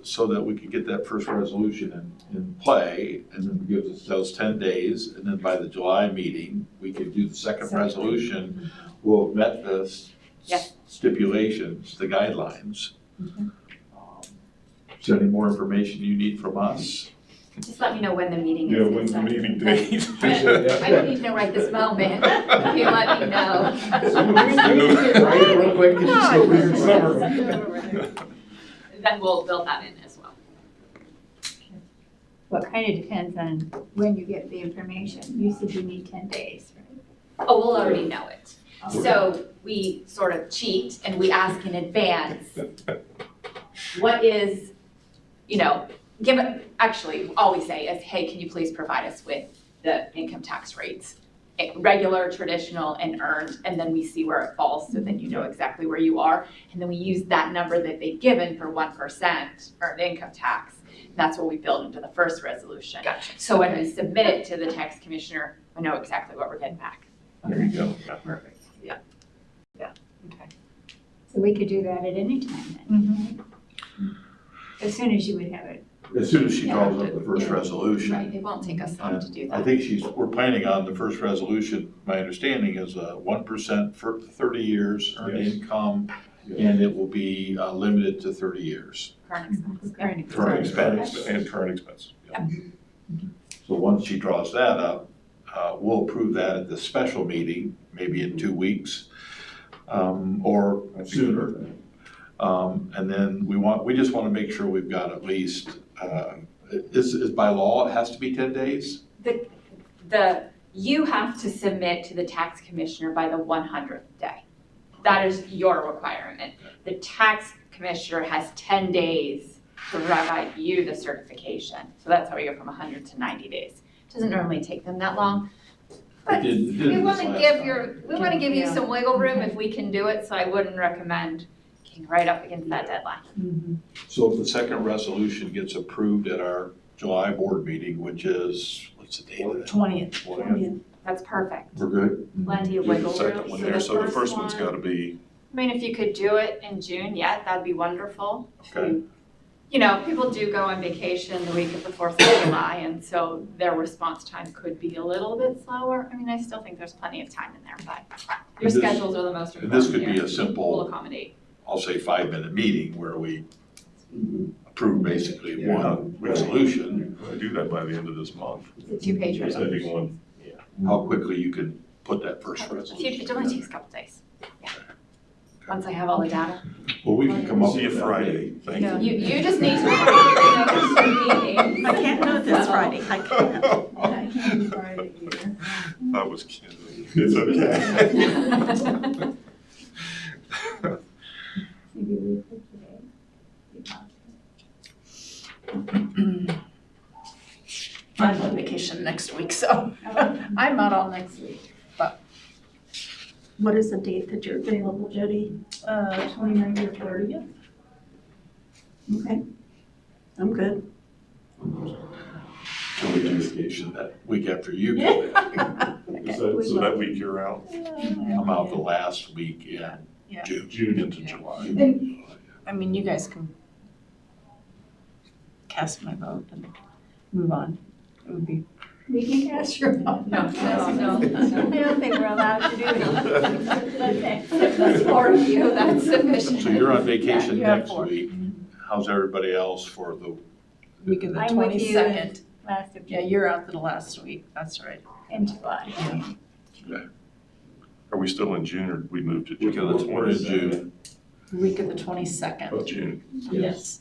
So that we can get that first resolution in play, and then we give those 10 days, and then by the July meeting, we can do the second resolution. We'll have met the stipulations, the guidelines. Is there any more information you need from us?
Just let me know when the meeting is.
Yeah, when's the meeting date?
I don't need to know right this moment. You let me know.
Real quick, can you still
Then we'll build that in as well.
Well, it kind of depends on when you get the information. You said you need 10 days, right?
Oh, we'll already know it. So we sort of cheat and we ask in advance, what is, actually, all we say is, hey, can you please provide us with the income tax rates? Regular, traditional, and earned, and then we see where it falls, so then you know exactly where you are. And then we use that number that they've given for 1% earned income tax. That's what we build into the first resolution.
Gotcha.
So when we submit it to the tax commissioner, I know exactly what we're getting back.
There you go.
Perfect, yeah. Okay.
So we could do that at any time then. As soon as you would have it.
As soon as she draws up the first resolution.
Right, it won't take us long to do that.
I think we're planning on the first resolution, my understanding is 1% for 30 years earned income, and it will be limited to 30 years.
Current expense.
Current expense.
And current expense. Yeah.
So once she draws that up, we'll approve that at the special meeting, maybe in 2 weeks, or sooner. And then we just want to make sure we've got at least, is by law, it has to be 10 days?
You have to submit to the tax commissioner by the 100th day. That is your requirement. The tax commissioner has 10 days to provide you the certification. So that's how we go from 100 to 90 days. It doesn't normally take them that long. But we want to give you some wiggle room if we can do it, so I wouldn't recommend getting right up against that deadline.
So if the second resolution gets approved at our July board meeting, which is, what's the date of that?
20th.
That's perfect.
We're good?
Plenty of
Get the
wiggle
second
room.
one there, so the first one's gotta be,
I mean, if you could do it in June, yeah, that'd be wonderful.
Okay.
People do go on vacation the week of the 4th of July, and so their response time could be a little bit slower. I mean, I still think there's plenty of time in there, but your
And this-
schedules are the most
and
important
this could be
here.
a simple-
We'll accommodate.
I'll say 5-minute meeting where we approve basically
Yeah.
one resolution.
I do that by the end of this month.
It's a 2-page resolution.
Sending one.
How quickly you can put that first resolution.
It only takes a couple days. once I have all the data.
Well, we can come up
See you
with that
Friday.
day. Thank you.
You just need to notice your meetings.
I can't do it this Friday, I can't.
I can't do Friday either.
I was kidding. It's okay.
Maybe a week from today.
I'm on vacation next week, so I'm not all next week.
What is the date that you're available, Jody?
29th or 30th.
Okay. I'm good.
So we do vacation that week after you go.
So that week you're out?
I'm out the last week in
Yeah.
June into July.
I mean, you guys can cast my vote and move on. It would be.
We can cast your vote.
No.
I don't think we're allowed to do that. Okay.
That's four of you, that's sufficient.
So you're on vacation
you have
next
4.
week. How's everybody else for the,
Week of the
I'm with you.
22nd.
Last of
Yeah, you're out the last week, that's right.
in July.
Are we still in June or did we moved to
Week
June?
of the
we're in June.
Week of the 22nd.
Of June.
Yes.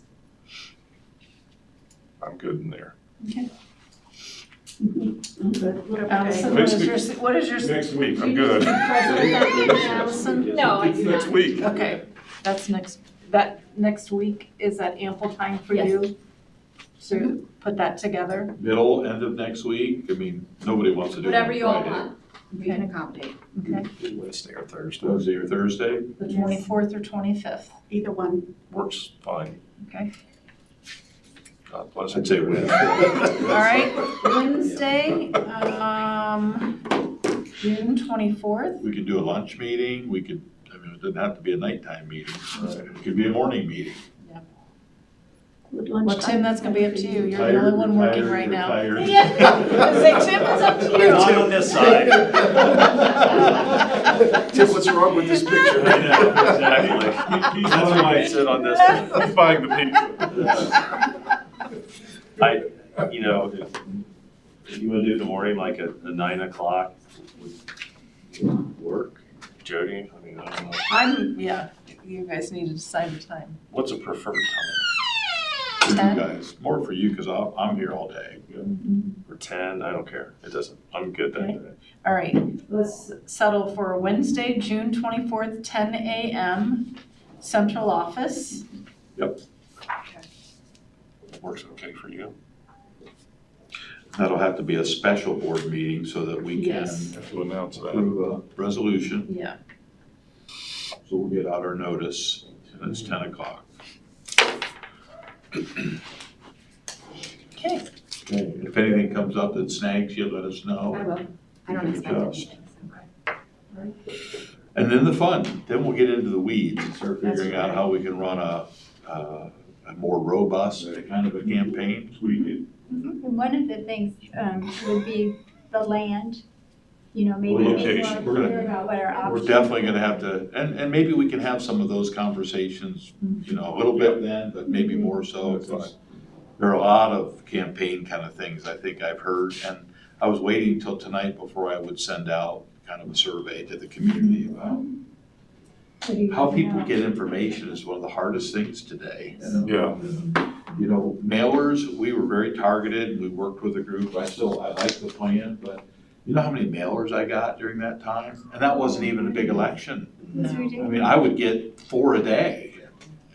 I'm good in there.
I'm good.
What about
Allison,
Next
what is your?
Next week, I'm good.
Allison?
No, it's
Next
not.
week.
Okay, that's next week, is that ample time for
Yes.
you to put that together?
Middle, end of next week? I mean, nobody wants to do it on
Whatever you all
Friday.
want, we can accommodate.
Okay,
Wednesday or Thursday.
Wednesday or Thursday?
the 24th or 25th,
Either one.
Works fine.
okay?
God bless
I'd say
it.
Wednesday.
All right, Wednesday, June 24th.
We could do a lunch meeting, we could, I mean, it doesn't have to be a nighttime meeting, it could be a morning meeting.
Would
Well,
lunchtime?
Tim, that's gonna be up to you, you're the
Tired,
only one working
retired,
right now.
retired.
Yeah, say, Tim, it's up to you.
Not on this side.
Tim, what's wrong with this picture?
Exactly.
He's
That's
one of
why I
my,
sit on this.
he's buying the pizza.
You know, if you wanna do the morning, like a 9 o'clock would work, Jody, I mean, I don't know.
Yeah, you guys need to decide the time.
What's a preferred time?
For you
10?
guys, more for you, because I'm here all day.
Or 10, I don't care, it doesn't, I'm good that
Okay.
day.
All right, let's settle for Wednesday, June 24th, 10 a.m., central office.
Works okay for you?
That'll have to be a special board meeting so that we can
Yes.
Have to announce that.
approve a resolution.
Yeah.
So we'll get out our notice, and it's 10 o'clock.
Okay,
Okay, if anything comes up that snags you, let us know.
I will. I don't
We can
expect
adjust.
anything.
And then the fun, then we'll get into the weeds and start
That's
figuring out
right.
how we can run a more robust kind of a campaign.
And one of the things would be the land, you know, maybe make
Location.
more
We're gonna-
clear about what our
We're
options.
definitely gonna have to, and maybe we can have some of those conversations, you know, a little bit then, but maybe more so. 'Cause there are a lot of campaign kind of things I think I've heard, and I was waiting till tonight before I would send out kind of a survey to the community about how people get information is one of the hardest things today.
Yeah.
You know, mailers, we were very targeted, we worked with a group, I like the plan, but you know how many mailers I got during that time? And that wasn't even a big election.
It's
I
ridiculous.
mean, I would get 4 a day,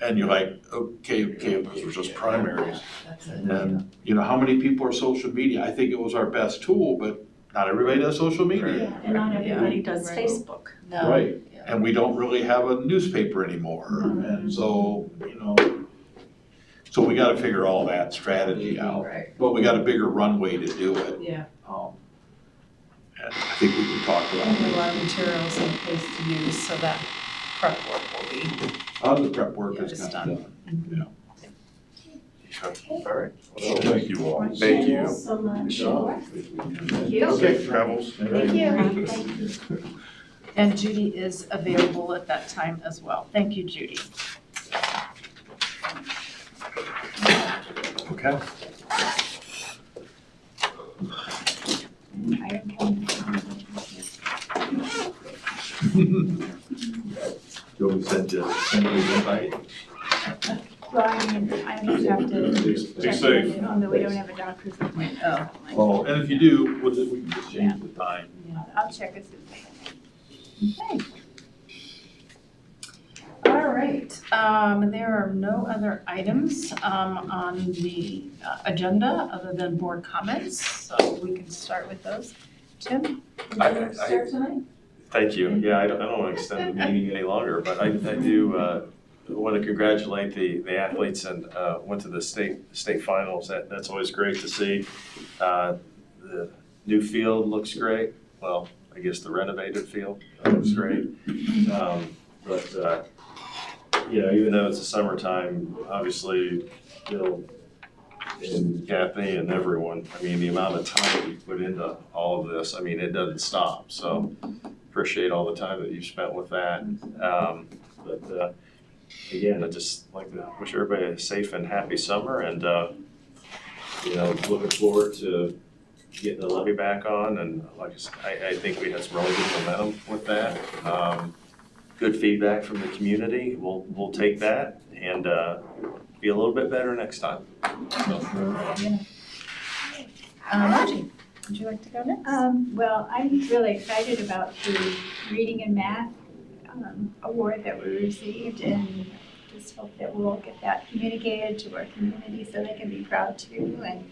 and you're like, okay,
Those were just primaries.
and then, you know, how many people are social media? I think it was our best tool, but not everybody does social media.
And not everybody does Facebook.
no.
Right, and we don't really have a newspaper anymore, and so, you know, so we gotta figure all that strategy out.
Right.
But we got a bigger runway to do it.
Yeah.
And I think we can talk
And a
about
lot of materials in place to use, so that prep work will be,
how the prep work
Yeah,
is
it's
kind of done.
All right. Well, thank you all.
Thank you.
So much.
Thank you.
Safe travels.
Thank you.
and Judy is available at that time as well. Thank you, Judy.
Okay.
Do we send
to send you an invite?
Well, I mean, I just have to
Be
check
safe.
with it, although we don't have a doctor's appointment.
Oh.
Well, and if you do, we can just change the time.
I'll check with Susan.
Okay. All right, there are no other items on the agenda other than board comments, so we can start with those. Tim, would you like to start tonight?
Thank you. Yeah, I don't want to extend the meeting any longer, but I do want to congratulate the athletes and went to the state finals. That's always great to see. The new field looks great. Well, I guess the renovated field looks great. But even though it's the summertime, obviously, Bill and Kathy and everyone, I mean, the amount of time we put into all of this, I mean, it doesn't stop. So appreciate all the time that you've spent with that. But again, I just like to wish everybody a safe and happy summer, and looking forward to getting the levy back on. And like I said, I think we had some really good momentum with that. Good feedback from the community. We'll take that and be a little bit better next time.
Margie, would you like to go next?
Well, I'm really excited about the reading and math award that we received, and just hope that we'll get that communicated to our community so they can be proud too. And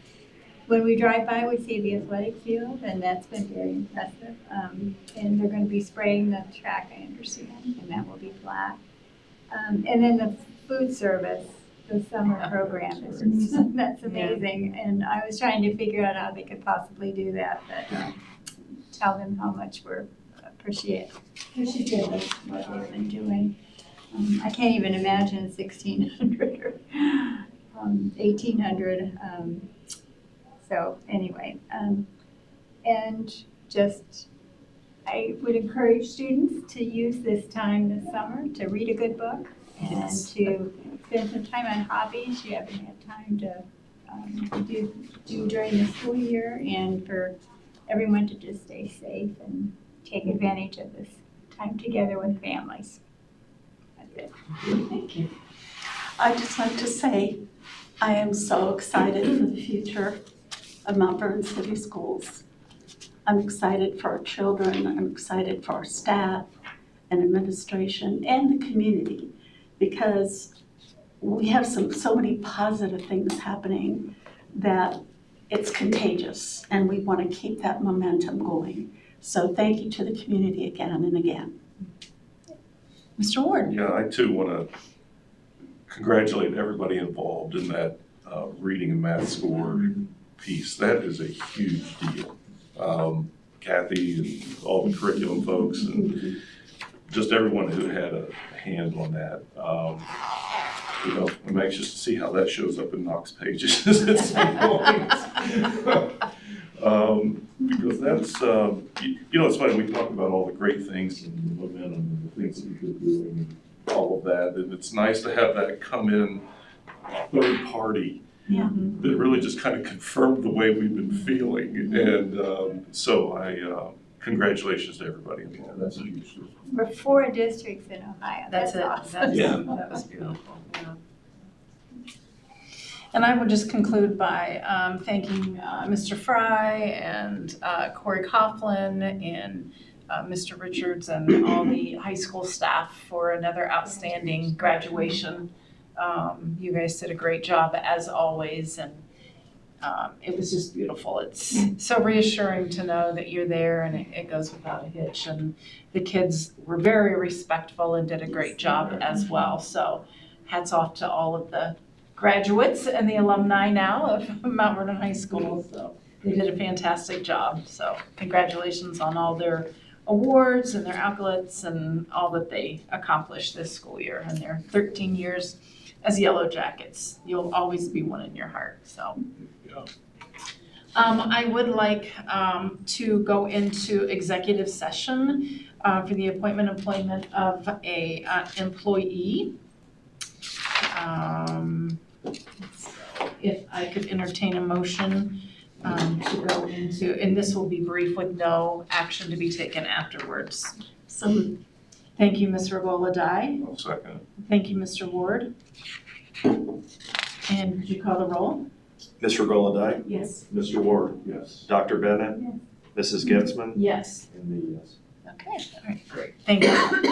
when we drive by, we see the athletic field, and that's been very impressive. And they're going to be spraying the track, I understand, and that will be flat. And then the food service, the summer program is just, that's amazing. And I was trying to figure out how they could possibly do that, but tell them how much we're appreciative of what they've been doing. I can't even imagine 1,600 or 1,800. So anyway, and just I would encourage students to use this time this summer to read a good book and to spend some time on hobbies you haven't had time to do during the school year, and for everyone to just stay safe and take advantage of this time together with families. That's it.
Thank you.
I'd just like to say, I am so excited for the future of Mount Vernon City Schools. I'm excited for our children, I'm excited for our staff and administration and the community, because we have so many positive things happening that it's contagious, and we want to keep that momentum going. So thank you to the community again and again.
Mr. Ward.
Yeah, I too want to congratulate everybody involved in that reading and math score piece. That is a huge deal. Kathy and all the curriculum folks and just everyone who had a hand on that. I'm anxious to see how that shows up in Knox Pages at some point. Because that's, it's funny, we talk about all the great things and the momentum and the things that we've been doing and all of that. And it's nice to have that come in third party.
Yeah.
That really just kind of confirmed the way we've been feeling. And so congratulations to everybody involved. That's a huge deal.
We're 4 districts in Ohio. That's awesome.
Yeah.
That was beautiful. Yeah. And I would just conclude by thanking Mr. Fry and Corey Coughlin and Mr. Richards and all the high school staff for another outstanding graduation. You guys did a great job as always, and it was just beautiful. It's so reassuring to know that you're there and it goes without a hitch. And the kids were very respectful and did a great job as well. So hats off to all of the graduates and the alumni now of Mount Vernon High School. So they did a fantastic job. So congratulations on all their awards and their accolades and all that they accomplished this school year and their 13 years as Yellow Jackets. You'll always be one in your heart. So I would like to go into executive session for the employment of a employee. If I could entertain a motion to go into, and this will be brief with no action to be taken afterwards.
So
Thank you, Ms. Regola Dye.
I'll second.
Thank you, Mr. Ward. And could you call the roll?
Ms. Regola Dye?
Yes.
Mr. Ward? Yes. Dr. Bennett? Mrs. Getzmann?
Yes.
And me, yes.
Okay, all right, great. Thank you.